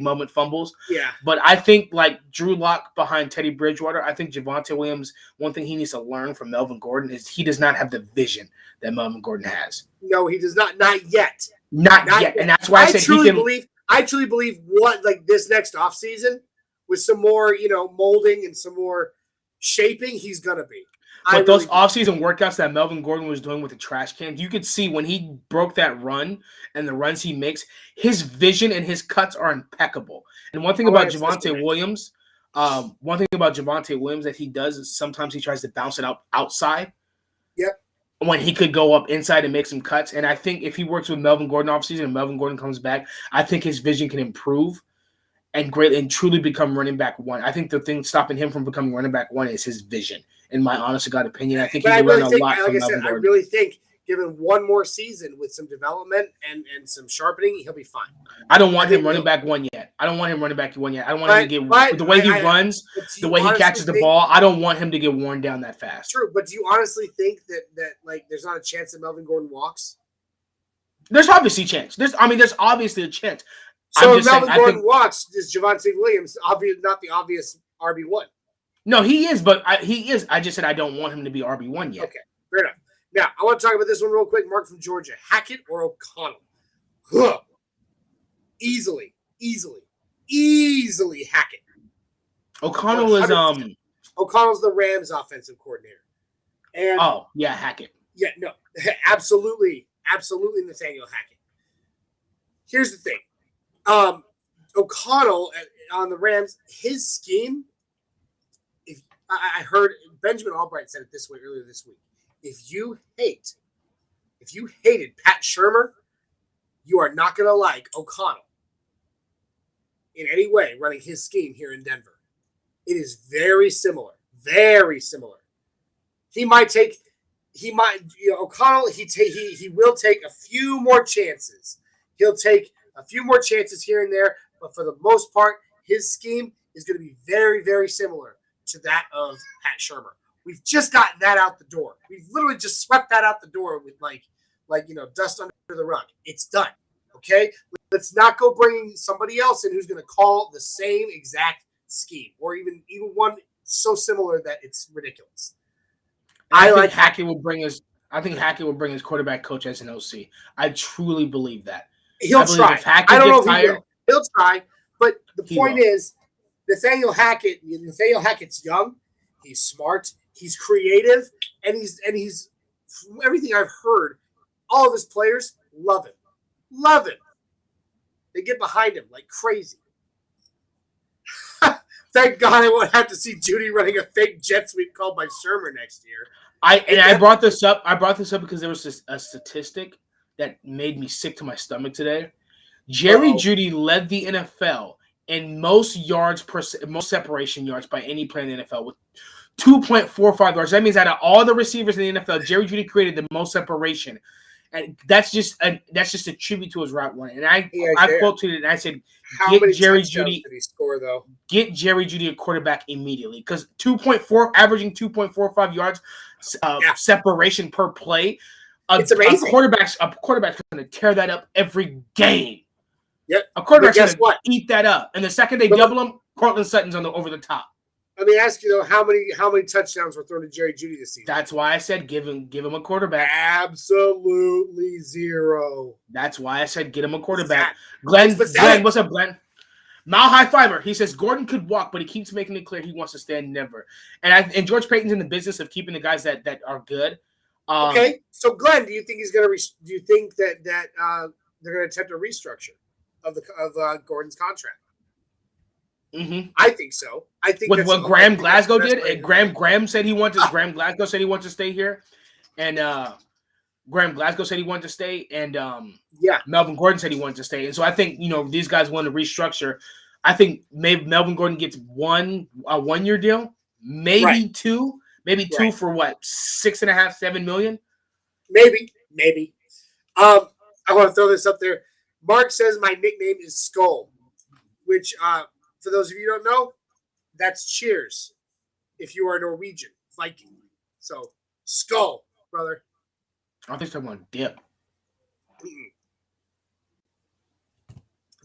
moment fumbles. Yeah. But I think like Drew Lock behind Teddy Bridgewater, I think Javonte Williams, one thing he needs to learn from Melvin Gordon is he does not have the vision that Melvin Gordon has. No, he does not. Not yet. Not yet. And that's why I said I truly believe this next offseason with some more, molding and some more shaping, he's going to be. But those offseason workouts that Melvin Gordon was doing with the trash cans, you could see when he broke that run and the runs he makes, his vision and his cuts are impeccable. And one thing about Javonte Williams, that he does is sometimes he tries to bounce it outside. Yep. When he could go up inside and make some cuts. And I think if he works with Melvin Gordon offseason and Melvin Gordon comes back, I think his vision can improve and truly become running back one. I think the thing stopping him from becoming running back one is his vision. In my honest to God opinion, I think he can learn a lot from Melvin Gordon. I really think given one more season with some development and some sharpening, he'll be fine. I don't want him running back one yet. I don't want him to get the way he runs, the way he catches the ball. I don't want him to get worn down that fast. True, but do you honestly think that there's not a chance that Melvin Gordon walks? There's obviously a chance. There's obviously a chance. So if Melvin Gordon walks, is Javonte Williams not the obvious RB1? No, he is, but he is. I just said I don't want him to be RB1 yet. Okay, fair enough. Now, I want to talk about this one real quick. Mark from Georgia. Hackett or O'Connell? Huh. Easily Hackett. O'Connell is 100%. O'Connell's the Rams offensive coordinator. And Hackett. Yeah, no, absolutely Nathaniel Hackett. Here's the thing. O'Connell on the Rams, his scheme, I heard Benjamin Albright said it this way earlier this week. If you hated Pat Shurmur, you are not going to like O'Connell in any way running his scheme here in Denver. It is very similar. O'Connell, he will take a few more chances. He'll take a few more chances here and there, but for the most part, his scheme is going to be very, very similar to that of Pat Shurmur. We've just gotten that out the door. We've literally just swept that out the door with dust under the rug. It's done. Okay? Let's not go bringing somebody else in who's going to call the same exact scheme or even one so similar that it's ridiculous. I think Hackett will bring his quarterback coach as an OC. I truly believe that. He'll try. I don't know if he will. He'll try, but the point is, Nathaniel Hackett's young, he's smart, he's creative, and he's from everything I've heard, all of his players love him. Love him. They get behind him like crazy. Thank God I won't have to see Judy running a fake jet sweep called by Shurmur next year. I brought this up. I brought this up because there was a statistic that made me sick to my stomach today. Jerry Jeudy led the NFL in most separation yards by any player in the NFL with 2.45 yards. That means out of all the receivers in the NFL, Jerry Jeudy created the most separation, and that's just a tribute to his route running. And I quoted it and I said, "Get Jerry Jeudy did he score though? Get Jerry Jeudy a quarterback immediately because averaging 2.45 yards separation per play." It's amazing. A quarterback's going to tear that up every game. Yep. A quarterback's going to eat that up. And the second they double him, Cortland Sutton's over the top. Let me ask you though, how many touchdowns were thrown to Jerry Jeudy this season? That's why I said give him a quarterback. Absolutely zero. That's why I said get him a quarterback. Glenn, what's up, Glenn? Mile High Fiber. He says Gordon could walk, but he keeps making it clear he wants to stand never. And George Payton's in the business of keeping the guys that are good. Okay, so Glenn, do you think that they're going to attempt a restructure of Gordon's contract? Mm-hmm. I think so. I think what Graham Glasgow did. And Graham said he wanted. Graham Glasgow said he wanted to stay here, and Graham Glasgow said he wanted to stay, and Melvin Gordon said he wanted to stay. And so I think these guys want to restructure. I think maybe Melvin Gordon gets a 1-year deal, maybe two. Maybe two for what? $6.5, $7 million? Maybe. I want to throw this up there. Mark says my nickname is Skull, which for those of you who don't know, that's cheers. If you are Norwegian, Viking. So Skull, brother. I think someone dip.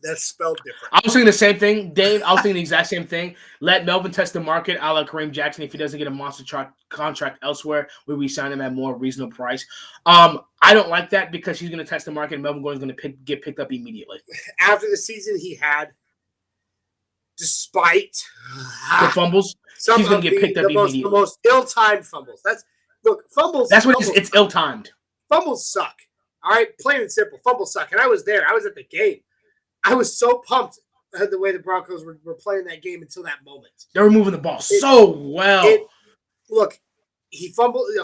That's spelled different. I was thinking the same thing, Dave. I was thinking the exact same thing. Let Melvin test the market, a la Kareem Jackson. If he doesn't get a monster contract elsewhere, we re-sign him at a more reasonable price. I don't like that because he's going to test the market and Melvin Gordon's going to get picked up immediately. After the season he had, despite the fumbles, he's going to get picked up immediately. The most ill-timed fumbles. Fumbles. That's what it's ill-timed. Fumbles suck. All right, plain and simple. Fumbles suck. And I was there. I was at the game. I was so pumped at the way the Broncos were playing that game until that moment. They were moving the ball so well.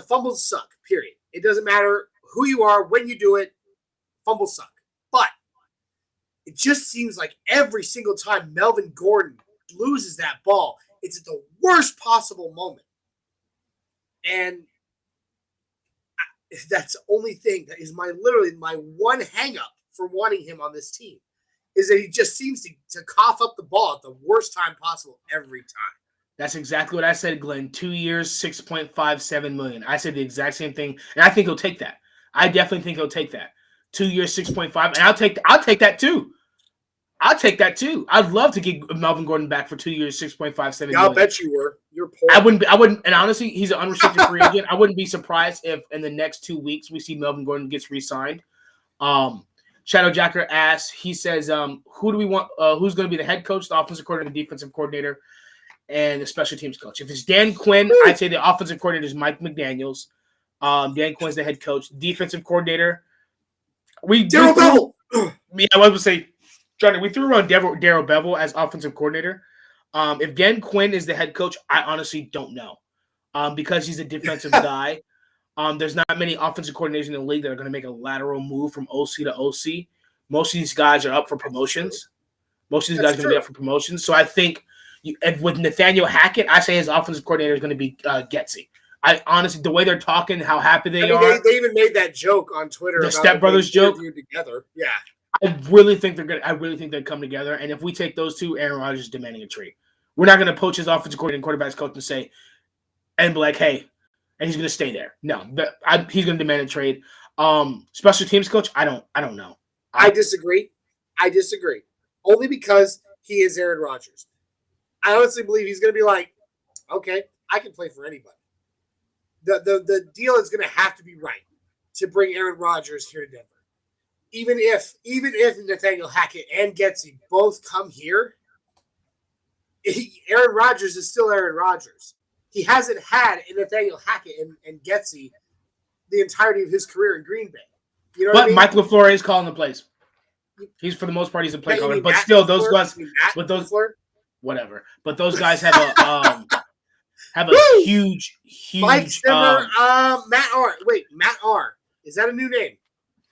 Fumbles suck, period. It doesn't matter who you are, when you do it, fumbles suck. But it just seems like every single time Melvin Gordon loses that ball, it's at the worst possible moment. And that's the only thing that is literally my one hang-up for wanting him on this team. Is that he just seems to cough up the ball at the worst time possible every time. That's exactly what I said, Glenn. 2 years, $6.57 million. I said the exact same thing, and I think he'll take that. I definitely think he'll take that. 2 years, 6.5, and I'll take that too. I'd love to get Melvin Gordon back for 2 years, 6.57 Yeah, I'll bet you were. You're poor. I wouldn't, and honestly, he's an unrestricted free agent. I wouldn't be surprised if in the next 2 weeks we see Melvin Gordon gets re-signed. Shadow Jacker asks, he says, who do we want? Who's going to be the head coach, the offensive coordinator, the defensive coordinator, and the special teams coach? If it's Dan Quinn, I'd say the offensive coordinator is Mike McDaniels. Dan Quinn's the head coach. Defensive coordinator, Darryl Bevel. Yeah, I was going to say, Johnny, we threw around Darryl Bevel as offensive coordinator. If Dan Quinn is the head coach, I honestly don't know, because he's a defensive guy. There's not many offensive coordinators in the league that are going to make a lateral move from OC to OC. Most of these guys are up for promotions. Most of these guys are going to be up for promotions. So I think with Nathaniel Hackett, I say his offensive coordinator is going to be Getsy. I honestly, the way they're talking, how happy they are. They even made that joke on Twitter. The Step Brothers joke. Together. Yeah. I really think they come together. And if we take those two, Aaron Rodgers is demanding a trade. We're not going to poach his offensive coordinator and quarterbacks coach and say, and be like, hey, and he's going to stay there. No, he's going to demand a trade. Special teams coach, I don't know. I disagree. Only because he is Aaron Rodgers. I honestly believe he's going to be like, okay, I can play for anybody. The deal is going to have to be right to bring Aaron Rodgers here to Denver. Even if Nathaniel Hackett and Getsy both come here, Aaron Rodgers is still Aaron Rodgers. He hasn't had Nathaniel Hackett and Getsy the entirety of his career in Green Bay. You know what I mean? Mike LaFleur is calling the plays. He's, for the most part, he's a play caller. But still, those guys with those whatever. But those guys have a huge Mike Zimmer, Matt R. Wait, Matt R. Is that a new name?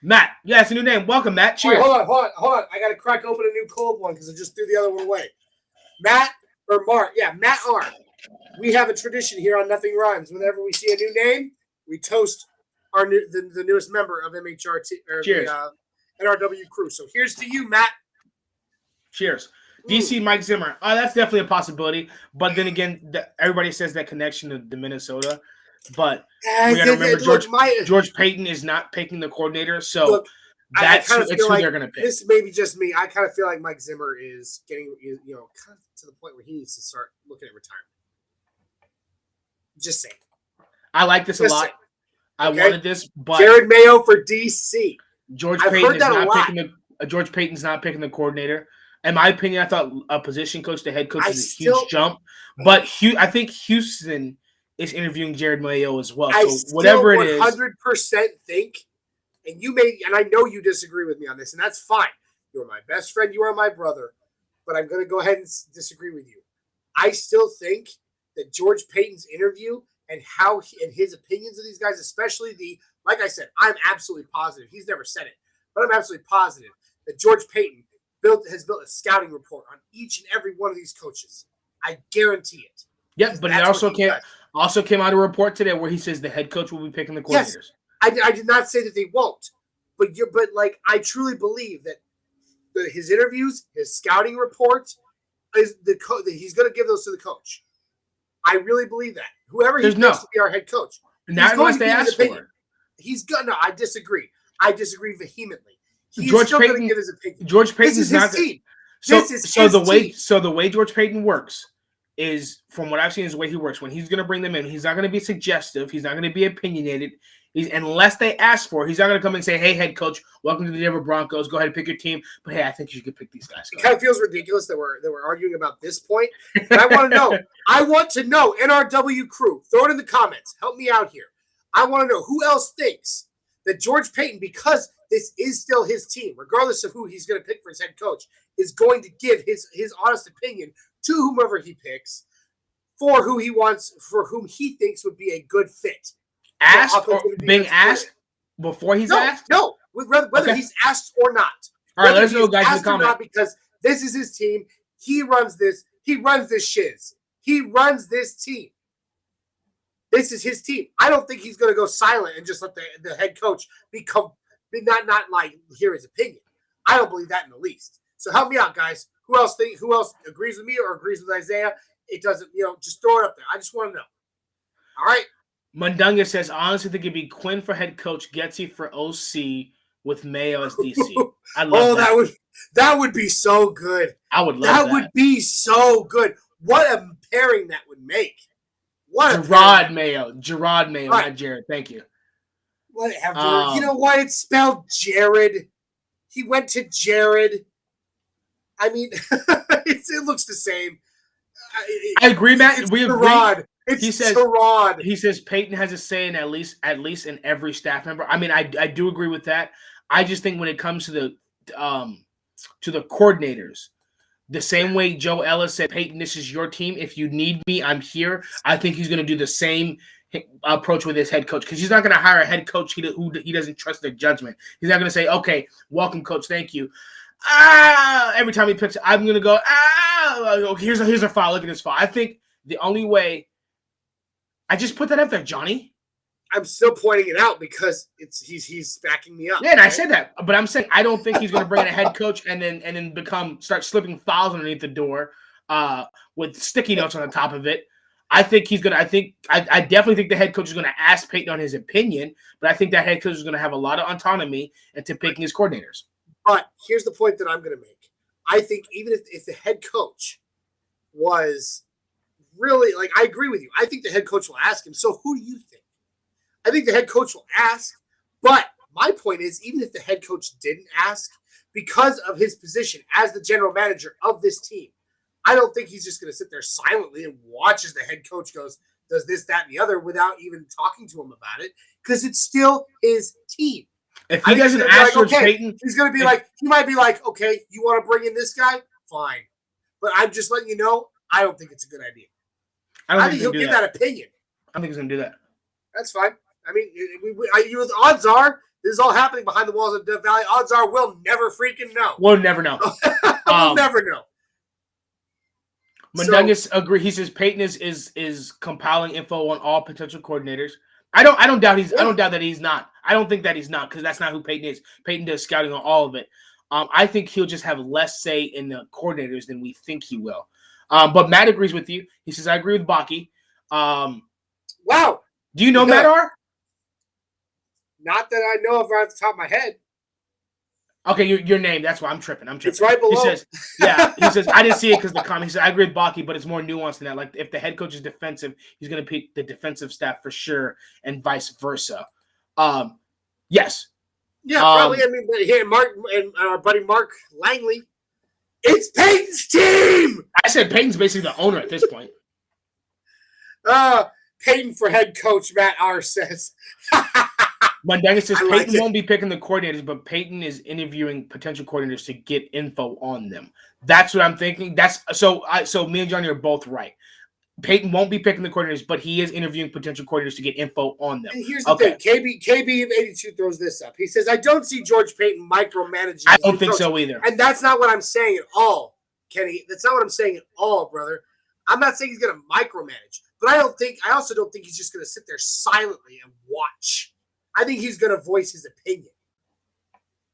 Matt. Yeah, it's a new name. Welcome, Matt. Cheers. Hold on. I got to crack open a new cold one because I just threw the other one away. Matt R. We have a tradition here on Nothing Rhymes. Whenever we see a new name, we toast the newest member of MHRT or Cheers. The NRW crew. So here's to you, Matt. Cheers. DC Mike Zimmer. That's definitely a possibility. But then again, everybody says that connection to Minnesota. But we got to remember George Payton is not picking the coordinator. So it's who they're going to pick. This may be just me. I kind of feel like Mike Zimmer is getting, kind of to the point where he needs to start looking at retirement. Just saying. I like this a lot. I wanted this, but Jared Mayo for DC. George Payton's not picking the coordinator. In my opinion, I thought a position coach to head coach is a huge jump. But I think Houston is interviewing Jared Mayo as well. So whatever it is, 100% think, and I know you disagree with me on this, and that's fine. You're my best friend. You are my brother. But I'm going to go ahead and disagree with you. I still think that George Payton's interview and his opinions of these guys, especially like I said, I'm absolutely positive. He's never said it, but I'm absolutely positive that George Payton has built a scouting report on each and every one of these coaches. I guarantee it. Yep, but it also came out a report today where he says the head coach will be picking the coordinators. Yes, I did not say that they won't, but I truly believe that his interviews, his scouting reports, is he's going to give those to the coach. I really believe that. Whoever he picks to be our head coach. Not unless they ask for it. He's going to. No, I disagree. I disagree vehemently. He's George still Payton, going to give his opinion. George Payton is his team. So the way George Payton works is, from what I've seen, is the way he works. When he's going to bring them in, he's not going to be suggestive. He's not going to be opinionated. Unless they ask for it, he's not going to come and say, "Hey, head coach, welcome to the Denver Broncos. Go ahead and pick your team." But hey, I think you should pick these guys. It kind of feels ridiculous that we're arguing about this point. But I want to know. I want to know. NRW crew, throw it in the comments. Help me out here. I want to know who else thinks that George Payton, because this is still his team, regardless of who he's going to pick for his head coach, is going to give his honest opinion to whomever he picks for whom he thinks would be a good fit. Being asked before he's asked? No, whether he's asked or not. All right, let us know, guys, in the comments. Because this is his team. He runs this. He runs this shiz. He runs this team. This is his team. I don't think he's going to go silent and just let the head coach not like hear his opinion. I don't believe that in the least. So help me out, guys. Who else agrees with me or agrees with Isaiah? It doesn't, just throw it up there. I just want to know. All right. Mundunga says, honestly, think it'd be Quinn for head coach, Getsy for OC, with Mayo as DC. I love that would be so good. I would love that. That would be so good. What a pairing that would make. Gerard Mayo, right. Not Jared. Thank you. Whatever. You know why it's spelled Jared? He went to Jared. I mean, it looks the same. I agree, Matt. We agree. He says Peyton has a say in at least in every staff member. I mean, I do agree with that. I just think when it comes to the coordinators, the same way Joe Ellis said, Peyton, this is your team. If you need me, I'm here. I think he's going to do the same approach with his head coach, because he's not going to hire a head coach who he doesn't trust their judgment. He's not going to say, okay, welcome, coach, thank you. Every time he picks, I'm going to go, here's a foul. Look at this foul. I think the only way, I just put that up there, Johnny. I'm still pointing it out because he's backing me up. Yeah, and right? I said that, but I'm saying I don't think he's going to bring in a head coach and then start slipping fouls underneath the door with sticky notes on the top of it. I think he's going to. I definitely think the head coach is going to ask Peyton on his opinion, but I think that head coach is going to have a lot of autonomy into picking his coordinators. But here's the point that I'm going to make. I think even if the head coach was really, like, I agree with you. I think the head coach will ask him, so who do you think? I think the head coach will ask, but my point is, even if the head coach didn't ask, because of his position as the general manager of this team, I don't think he's just going to sit there silently and watch as the head coach does this, that, and the other without even talking to him about it, because it's still his team. If he doesn't ask George Payton, he's going to be like, he might be like, okay, you want to bring in this guy? Fine. But I'm just letting you know, I don't think it's a good idea. I think he'll give that opinion. I think he's going to do that. That's fine. I mean, the odds are this is all happening behind the walls of Death Valley. Odds are we'll never freaking know. We'll never know. We'll never know. Mundungus agree. He says Peyton is compiling info on all potential coordinators. I don't doubt that he's not. I don't think that he's not, because that's not who Peyton is. Peyton does scouting on all of it. I think he'll just have less say in the coordinators than we think he will. But Matt agrees with you. He says, I agree with Baki. Wow. Do you know Matt R? Not that I know of right off the top of my head. Okay, your name. That's why I'm tripping. It's right below. He says, I didn't see it because the comment. He said, I agree with Baki, but it's more nuanced than that. Like, if the head coach is defensive, he's going to pick the defensive staff for sure, and vice versa. Yes. Yeah, probably. I mean, here, Mark and our buddy Mark Langley. It's Peyton's team. I said Peyton's basically the owner at this point. Peyton for head coach, Matt R says. Mundungus says Peyton won't be picking the coordinators, but Peyton is interviewing potential coordinators to get info on them. That's what I'm thinking. So me and Johnny are both right. Peyton won't be picking the coordinators, but he is interviewing potential coordinators to get info on them. And here's the thing. KB of 82 throws this up. He says, I don't see George Peyton micromanaging. I don't think so either. And that's not what I'm saying at all, Kenny. That's not what I'm saying at all, brother. I'm not saying he's going to micromanage, but I also don't think he's just going to sit there silently and watch. I think he's going to voice his opinion.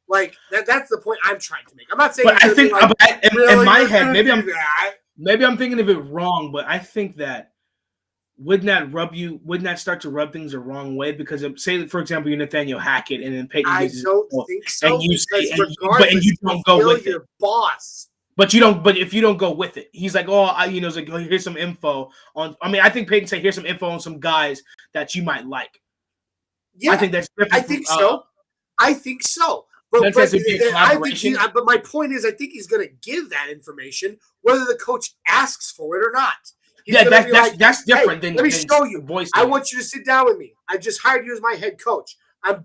Like, that's the point I'm trying to make. I'm not saying. But I think, in my head, maybe I'm thinking of it wrong, but I think that wouldn't that start to rub things the wrong way? Because say, for example, you're Nathaniel Hackett, and then Peyton. I don't think so. And you don't go with your it. Boss. But if you don't go with it, he's like, it's like, here's some info on. I mean, I think Peyton said, here's some info on some guys that you might like. Yeah, I think that's different. I think so. But my point is, I think he's going to give that information, whether the coach asks for it or not. That's different than. Let me show you. Voice I want you to sit down with me. I just hired you as my head coach. I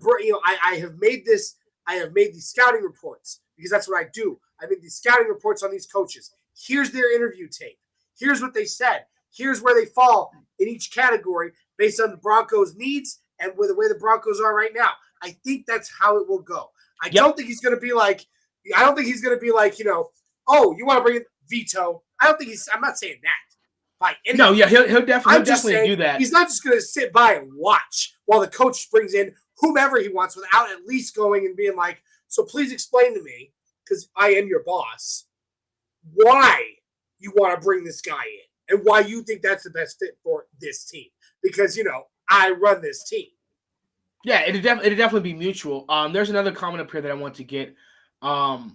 have made this. I have made these scouting reports because that's what I do. I made these scouting reports on these coaches. Here's their interview tape. Here's what they said. Here's where they fall in each category based on the Broncos' needs and with the way the Broncos are right now. I think that's how it will go. I don't think he's going to be like, you want to bring in veto. I'm not saying that. He'll definitely do that. He's not just going to sit by and watch while the coach brings in whomever he wants without at least going and being like, so please explain to me, because I am your boss, why you want to bring this guy in and why you think that's the best fit for this team. Because, I run this team. Yeah, it'd definitely be mutual. There's another comment up here that I want to get. That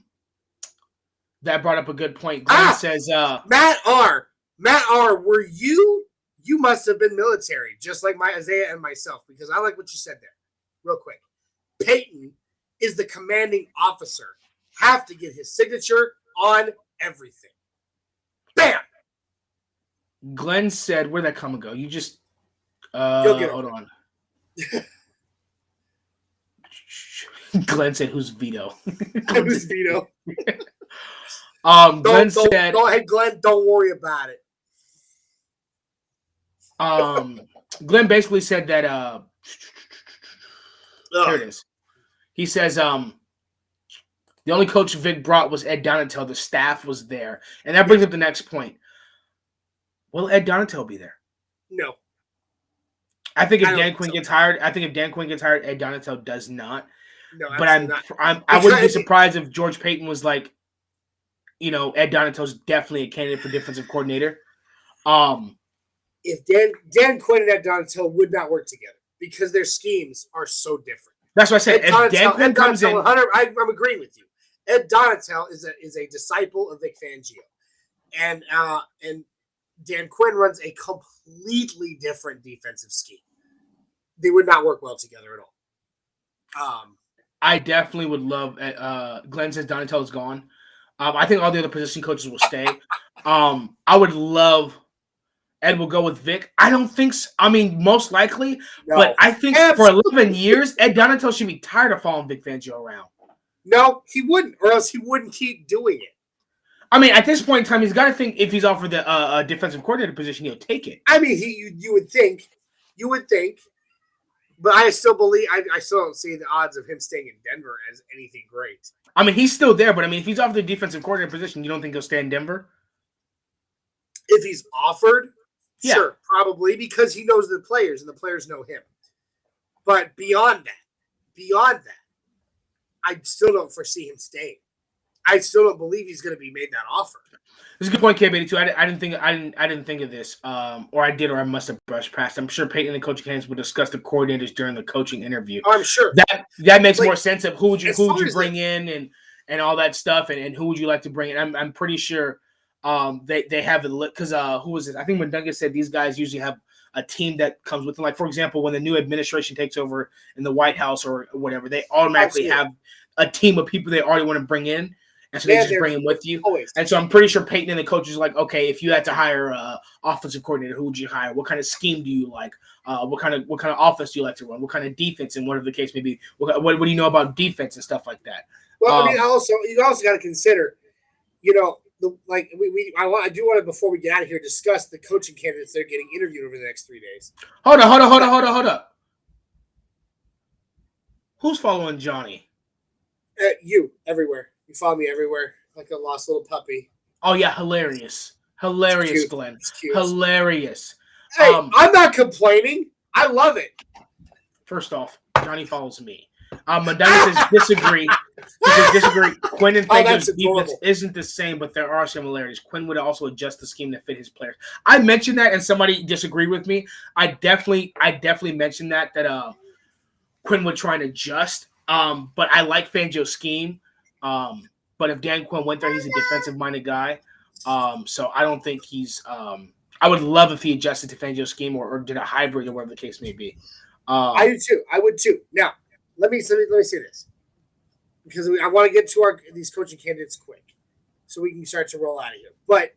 brought up a good point. Glenn says, Matt R, were you must have been military, just like my Isaiah and myself, because I like what you said there. Real quick. Peyton is the commanding officer. Have to get his signature on everything. Bam! Glenn said, where'd that comment go? You just hold on. Glenn said, who's Vito? Who's Vito? Glenn said, go ahead, Glenn. Don't worry about it. Glenn basically said that here it is. He says the only coach Vic brought was Ed Donatel. The staff was there. And that brings up the next point. Will Ed Donatel be there? No. I think if Dan Quinn gets hired, Ed Donatel does not. No, but I wouldn't be surprised if George Payton was like, Ed Donatel's definitely a candidate for defensive coordinator. If Dan Quinn and Ed Donatel would not work together because their schemes are so different. That's what I said. If Dan Quinn comes in, I'm agreeing with you. Ed Donatel is a disciple of Vic Fangio, and Dan Quinn runs a completely different defensive scheme. They would not work well together at all. I definitely would love. Glenn says Donatel is gone. I think all the other position coaches will stay. I would love. Ed will go with Vic. I don't think so. I mean, most likely. No. But I think for 11 years, Ed Donatel should be tired of following Vic Fangio around. No, he wouldn't, or else he wouldn't keep doing it. I mean, at this point in time, he's got to think if he's offered the defensive coordinator position, he'll take it. I mean, you would think, but I still believe I still don't see the odds of him staying in Denver as anything great. I mean, he's still there, but I mean, if he's offered the defensive coordinator position, you don't think he'll stay in Denver? If he's offered, yeah. Sure, probably because he knows the players and the players know him. But beyond that, I still don't foresee him staying. I still don't believe he's going to be made that offer. This is a good point, K-82. I didn't think of this, or I did, or I must have brushed past. I'm sure Peyton and the coaching candidates will discuss the coordinators during the coaching interview. Oh, I'm sure that makes more sense of who would you bring in and all that stuff, and who would you like to bring in. I'm pretty sure they have it because who was it? I think when Duncan said these guys usually have a team that comes with them. Like, for example, when the new administration takes over in the White House or whatever, they automatically have a team of people they already want to bring in. And so they just bring him with you. Always. And so I'm pretty sure Peyton and the coaches are like, okay, if you had to hire an offensive coordinator, who would you hire? What kind of scheme do you like? What kind of offense do you like to run? What kind of defense and whatever the case may be? What do you know about defense and stuff like that? Well, I mean, you also got to consider, I do want to, before we get out of here, discuss the coaching candidates that are getting interviewed over the next 3 days. Hold up. Who's following Johnny? You everywhere. You follow me everywhere, like a lost little puppy. Oh yeah, hilarious, Glenn, hilarious. Hey, I'm not complaining. I love it. First off, Johnny follows me. Mandanga says disagree. He says disagree. Quinn and Fangio's defense isn't the same, but there are similarities. Quinn would also adjust the scheme to fit his players. I mentioned that, and somebody disagreed with me. I definitely mentioned that Quinn would try and adjust. But I like Fangio's scheme. But if Dan Quinn went there, he's a defensive-minded guy. So I don't think he's I would love if he adjusted to Fangio's scheme or did a hybrid or whatever the case may be. I do too. I would too. Now, let me say this. Because I want to get to these coaching candidates quick so we can start to roll out of here. But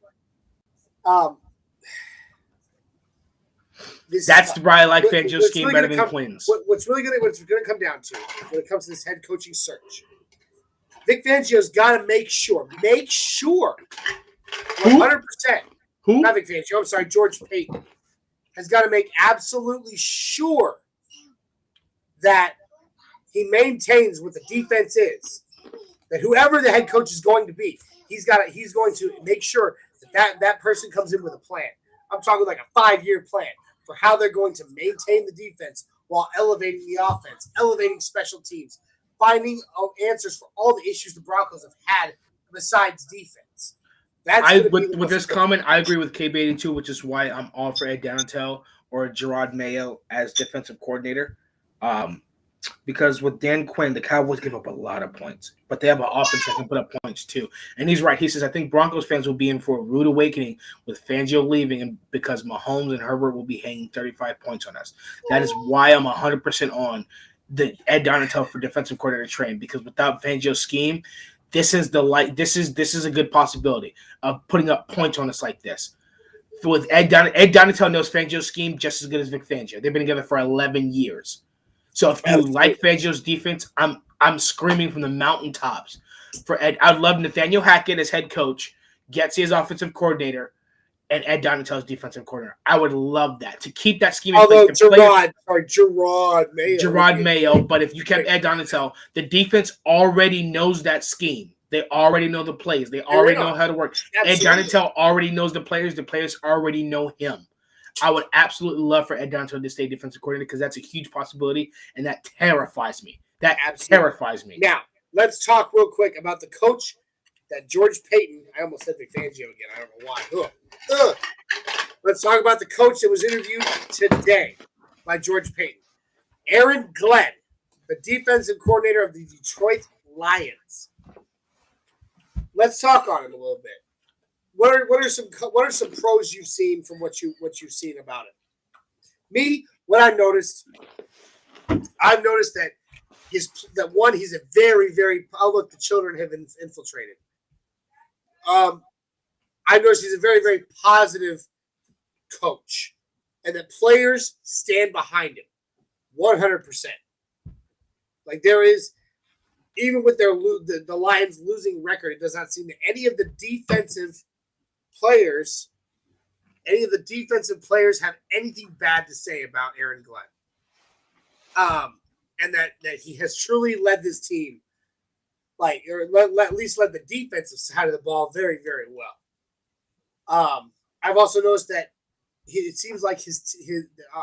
that's why I like Fangio's scheme better than Quinn's. What's going to come down to when it comes to this head coaching search, Vic Fangio's got to make sure, 100%. Who? Not Vic Fangio. I'm sorry, George Payton has got to make absolutely sure that he maintains what the defense is. That whoever the head coach is going to be, he's going to make sure that person comes in with a plan. I'm talking like a 5-year plan for how they're going to maintain the defense while elevating the offense, elevating special teams, finding answers for all the issues the Broncos have had besides defense. With this comment, I agree with KB82, which is why I'm all for Ed Donatel or Gerard Mayo as defensive coordinator. Because with Dan Quinn, the Cowboys give up a lot of points, but they have an offense that can put up points too. And he's right. He says, I think Broncos fans will be in for a rude awakening with Fangio leaving, and because Mahomes and Herbert will be hanging 35 points on us. That is why I'm 100% on the Ed Donatel for defensive coordinator train, because without Fangio's scheme, this is a good possibility of putting up points on us like this. With Ed Donatel knows Fangio's scheme just as good as Vic Fangio. They've been together for 11 years. So if you like Fangio's defense, I'm screaming from the mountaintops for Ed. I'd love Nathaniel Hackett as head coach, Getsy as offensive coordinator, and Ed Donatel as defensive coordinator. I would love that to keep that scheme. Although Gerard Mayo. But if you kept Ed Donatel, the defense already knows that scheme. They already know the plays. They already know how to work. Absolutely. Ed Donatel already knows the players. The players already know him. I would absolutely love for Ed Donatel to stay defensive coordinator because that's a huge possibility, and that terrifies me. Terrifies me. Now, let's talk real quick about the coach that George Payton – I almost said Vic Fangio again. I don't know why. Let's talk about the coach that was interviewed today by George Payton. Aaron Glenn, the defensive coordinator of the Detroit Lions. Let's talk on him a little bit. What are some pros you've seen from what you've seen about it? Me, what I've noticed that he's a very, very – look, the children have been infiltrated. I noticed he's a very, very positive coach, and that players stand behind him 100%. Like there is – even with the Lions losing record, it does not seem that any of the defensive players have anything bad to say about Aaron Glenn. And that he has truly led this team, at least led the defensive side of the ball very, very well. I've also noticed that it seems like his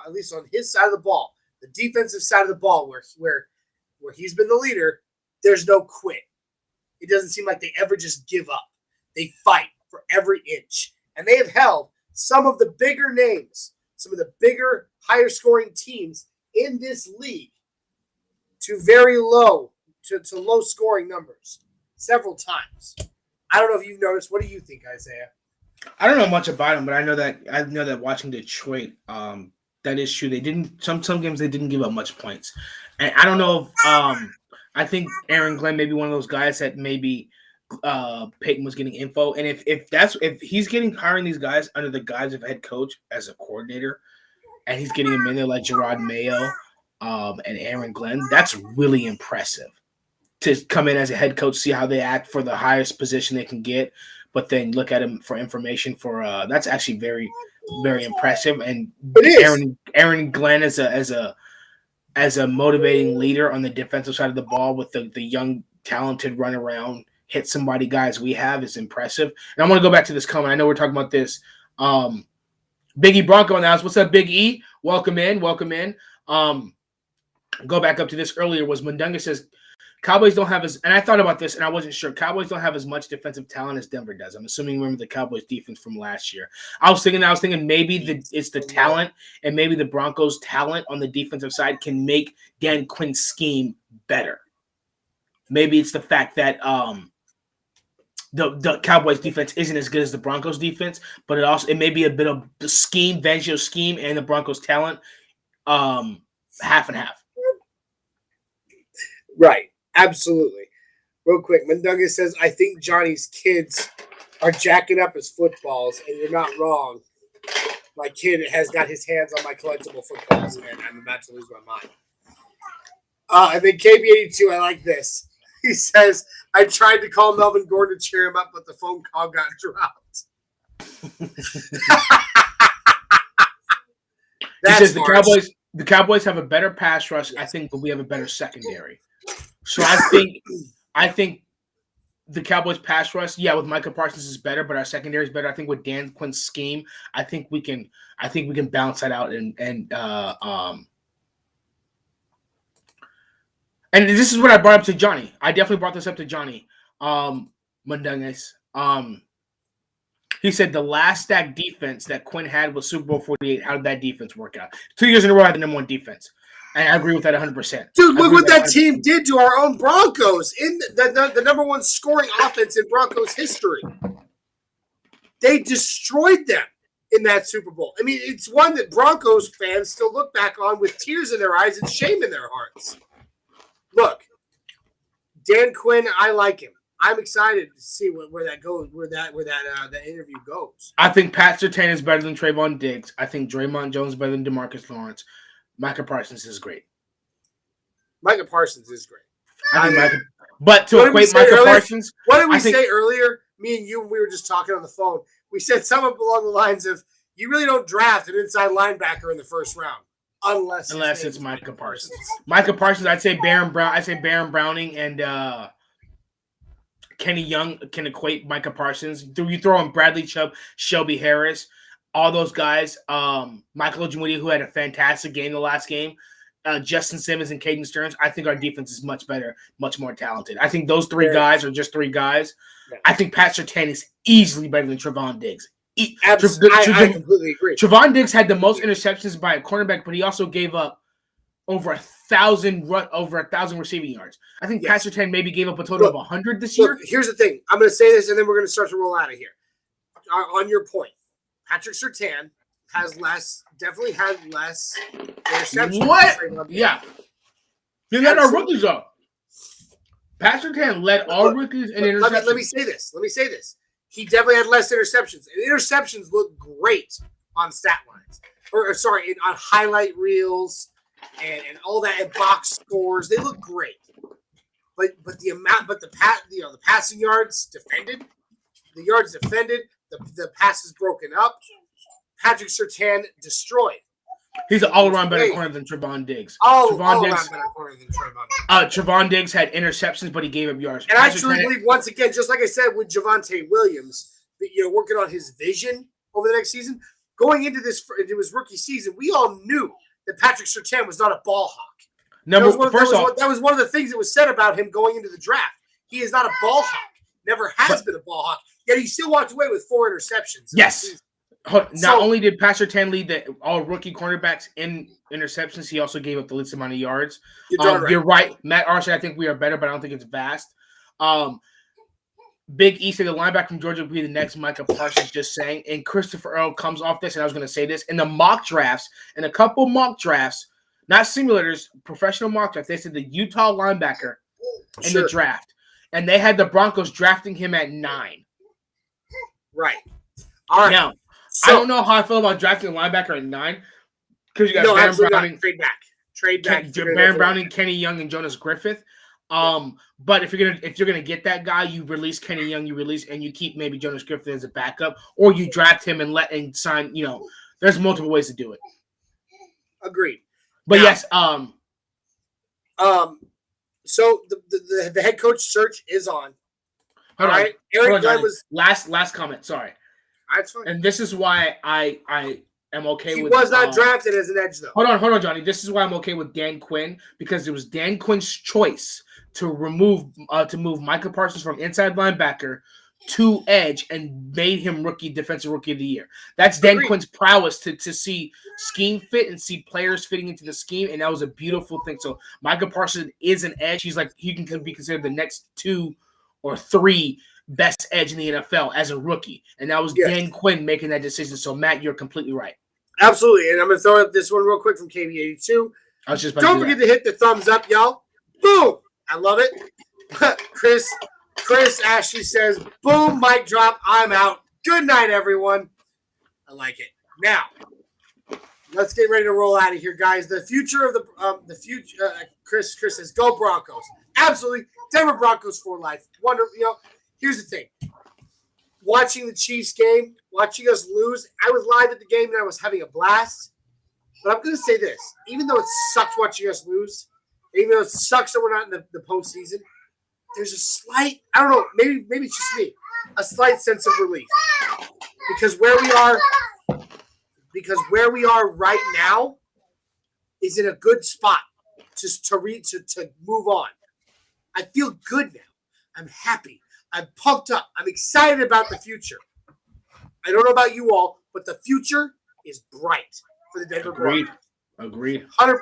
at least on his side of the ball, the defensive side of the ball, where he's been the leader, there's no quit. It doesn't seem like they ever just give up. They fight for every inch. And they have held some of the bigger names, some of the bigger, higher scoring teams in this league to very low, to low scoring numbers several times. I don't know if you've noticed. What do you think, Isaiah? I don't know much about him, but I know that watching Detroit, that is true. They didn't some games they didn't give up much points. And I don't know if I think Aaron Glenn may be one of those guys that maybe Peyton was getting info. And if he's hiring these guys under the guise of head coach as a coordinator, and he's getting them in there like Gerard Mayo and Aaron Glenn, that's really impressive. To come in as a head coach, see how they act for the highest position they can get, but then look at him for information for that's actually very, very impressive. And Aaron Glenn as a motivating leader on the defensive side of the ball with the young, talented run around, hit somebody guys we have is impressive. And I want to go back to this comment. I know we're talking about this. Big E Bronco announced, what's up, Big E? Welcome in. Go back up to this earlier was Mundunga says, Cowboys don't have and I thought about this and I wasn't sure. Cowboys don't have as much defensive talent as Denver does. I'm assuming you remember the Cowboys defense from last year. I was thinking maybe it's the talent, and maybe the Broncos' talent on the defensive side can make Dan Quinn's scheme better. Maybe it's the fact that the Cowboys defense isn't as good as the Broncos defense, but it may be a bit of the scheme, Fangio's scheme, and the Broncos' talent, half and half. Right. Absolutely. Real quick, Mundunga says, I think Johnny's kids are jacking up his footballs, and you're not wrong. My kid has got his hands on my collectible footballs, and I'm about to lose my mind. And then KB82, I like this. He says, I tried to call Melvin Gordon to cheer him up, but the phone call got dropped. He says the Cowboys have a better pass rush, I think, but we have a better secondary. So I think the Cowboys pass rush, with Micah Parsons is better, but our secondary is better. I think with Dan Quinn's scheme, I think we can balance that out and this is what I brought up to Johnny. I definitely brought this up to Johnny Mundungas. He said the last stack defense that Quinn had was Super Bowl 48. How did that defense work out? 2 years in a row, I had the number one defense. And I agree with that 100%. Dude, look what that team did to our own Broncos in the number one scoring offense in Broncos history. They destroyed them in that Super Bowl. I mean, it's one that Broncos fans still look back on with tears in their eyes and shame in their hearts. Look, Dan Quinn, I like him. I'm excited to see where that goes, where that interview goes. I think Pat Surtain is better than Trayvon Diggs. I think Draymond Jones is better than DeMarcus Lawrence. Micah Parsons is great. Micah Parsons is great. But to equate Micah Parsons, what did we say earlier? Me and you, we were just talking on the phone. We said something along the lines of, "You really don't draft an inside linebacker in the first round, unless it's Micah Parsons." Micah Parsons, I'd say Baron Browning and Kenny Young can equate Micah Parsons. You throw in Bradley Chubb, Shelby Harris, all those guys. Michael Ojemudia, who had a fantastic game the last game. Justin Simmons and Caden Stearns. I think our defense is much better, much more talented. I think those three guys are just three guys. Yeah. I think Pat Surtain is easily better than Trevon Diggs. I completely agree. Trevon Diggs had the most interceptions by a cornerback, but he also gave up over 1,000 receiving yards. I think Pat Surtain maybe gave up a total of 100 this year. Here's the thing. I'm going to say this, and then we're going to start to roll out of here. On your point, Patrick Surtain definitely had less interceptions. What? Yeah. He led our rookies up. Pat Surtain led all rookies in interceptions. Let me say this. He definitely had less interceptions. And interceptions look great on stat lines. On highlight reels and all that, and box scores. They look great. But the passing yards defended, the passes broken up. Patrick Surtain destroyed. He's an all-around better corner than Trevon Diggs. All-around better corner than Trevon Diggs. Trevon Diggs had interceptions, but he gave up yards. And I truly believe, once again, just like I said with Javonte Williams, working on his vision over the next season, going into his rookie season, we all knew that Patrick Surtain was not a ball hawk. That was one of the things that was said about him going into the draft. He is not a ball hawk. Never has been a ball hawk. Yet he still walked away with 4 interceptions. Yes. Not only did Pat Surtain lead the all rookie cornerbacks in interceptions, he also gave up the least amount of yards. You're right. Matt Archer, I think we are better, but I don't think it's vast. Big E said the linebacker from Georgia will be the next Micah Parsons, just saying. And Christopher Earl comes off this, and I was going to say this. In the mock drafts, in a couple mock drafts, not simulators, professional mock drafts, they said the Utah linebacker in the draft. And they had the Broncos drafting him at 9. Right. All right. Now, I don't know how I feel about drafting a linebacker at 9 because you got Baron Browning, trade back, Baron Browning, Kenny Young, and Jonas Griffith. But if you're gonna get that guy, you release Kenny Young, and you keep maybe Jonas Griffith as a backup, or you draft him and sign. There's multiple ways to do it. Agreed. But now, yes. So the head coach search is on. Hold on. Right. Eric Glenn was last comment. Sorry. That's fine. And this is why I am okay with. He was not drafted as an edge, though. Hold on, Johnny. This is why I'm okay with Dan Quinn, because it was Dan Quinn's choice to move Micah Parsons from inside linebacker to edge and made him defensive rookie of the year. That's Dan Quinn's prowess to see scheme fit and see players fitting into the scheme, and that was a beautiful thing. So Micah Parsons is an edge. He can be considered the next 2 or 3 best edge in the NFL as a rookie. And that was Dan Quinn making that decision. So, Matt, you're completely right. Absolutely. And I'm going to throw up this one real quick from KB82. Don't forget to hit the thumbs up, y'all. Boom. I love it. Chris Ashley says, boom, mic drop. I'm out. Good night, everyone. I like it. Now, let's get ready to roll out of here, guys. The future of the future. Chris says, go Broncos. Absolutely. Denver Broncos for life. Wonderful. Here's the thing. Watching the Chiefs game, watching us lose, I was live at the game and I was having a blast. But I'm going to say this. Even though it sucks watching us lose, even though it sucks that we're not in the postseason, there's a slight, I don't know, maybe it's just me, a slight sense of relief. Because where we are right now is in a good spot to move on. I feel good now. I'm happy. I'm pumped up. I'm excited about the future. I don't know about you all, but the future is bright for the Denver Broncos. Agreed. 100%.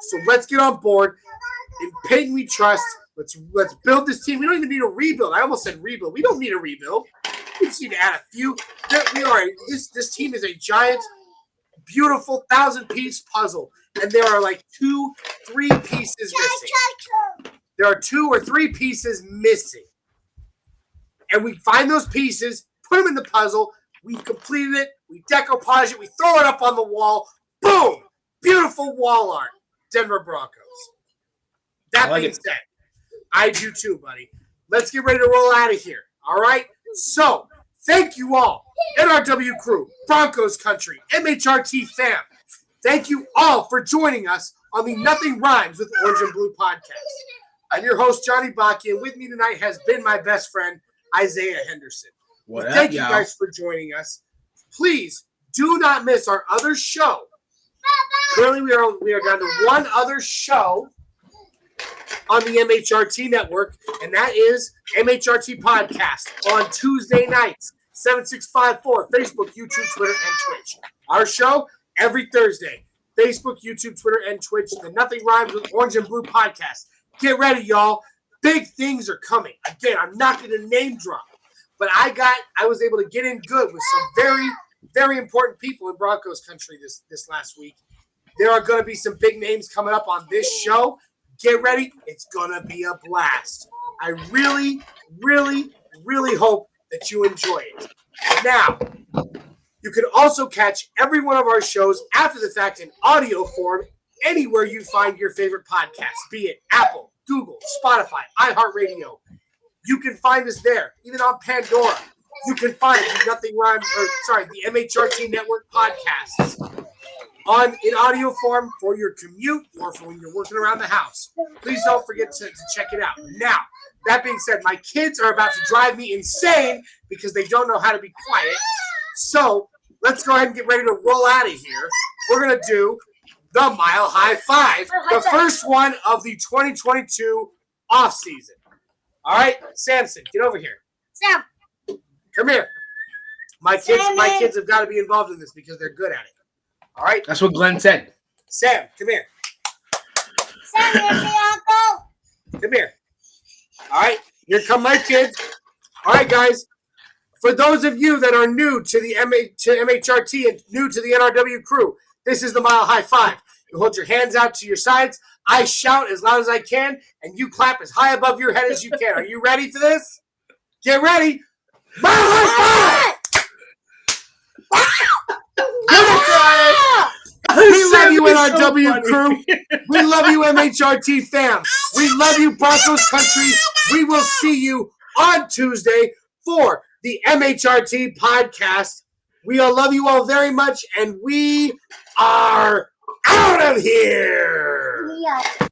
So let's get on board. In Peyton we trust. Let's build this team. We don't even need a rebuild. I almost said rebuild. We don't need a rebuild. We just need to add a few. This team is a giant, beautiful 1,000-piece puzzle, and there are like 2-3 pieces missing. There are 2 or 3 pieces missing, and we find those pieces, put them in the puzzle. We completed it. We decoupage it. We throw it up on the wall. Boom! Beautiful wall art. Denver Broncos. That being said, I do too, buddy. Let's get ready to roll out of here. All right? So, thank you all. NRW crew, Broncos country, MHRT fam. Thank you all for joining us on the Nothing Rhymes with Orange and Blue podcast. I'm your host, Johnny Baki, and with me tonight has been my best friend, Isaiah Henderson. Thank you guys for joining us. Please do not miss our other show. Currently, we are down to one other show on the MHRT Network, and that is MHRT Podcast on Tuesday nights, 7654, Facebook, YouTube, Twitter, and Twitch. Our show every Thursday, Facebook, YouTube, Twitter, and Twitch, the Nothing Rhymes with Orange and Blue podcast. Get ready, y'all. Big things are coming. Again, I'm not going to name drop, but I was able to get in good with some very, very important people in Broncos country this last week. There are going to be some big names coming up on this show. Get ready. It's going to be a blast. I really, really, really hope that you enjoy it. Now, you can also catch every one of our shows after the fact in audio form anywhere you find your favorite podcasts, be it Apple, Google, Spotify, iHeartRadio. You can find us there, even on Pandora. You can find the MHRT Network podcasts in audio form for your commute or for when you're working around the house. Please don't forget to check it out. Now, that being said, my kids are about to drive me insane because they don't know how to be quiet. So let's go ahead and get ready to roll out of here. We're going to do the Mile High Five, the first one of the 2022 offseason. All right, Samson, get over here. Sam. Come here. My kids have got to be involved in this because they're good at it. All right? That's what Glenn said. Sam, come here. Sam, here's the uncle. Come here. All right, here come my kids. All right, guys. For those of you that are new to the MHRT and new to the NRW crew, this is the Mile High Five. You hold your hands out to your sides. I shout as loud as I can, and you clap as high above your head as you can. Are you ready for this? Get ready. Mile High Five! We love you, NRW crew. We love you, MHRT fam. We love you, Broncos country. We will see you on Tuesday for the MHRT podcast. We all love you all very much, and we are out of here. Yeah.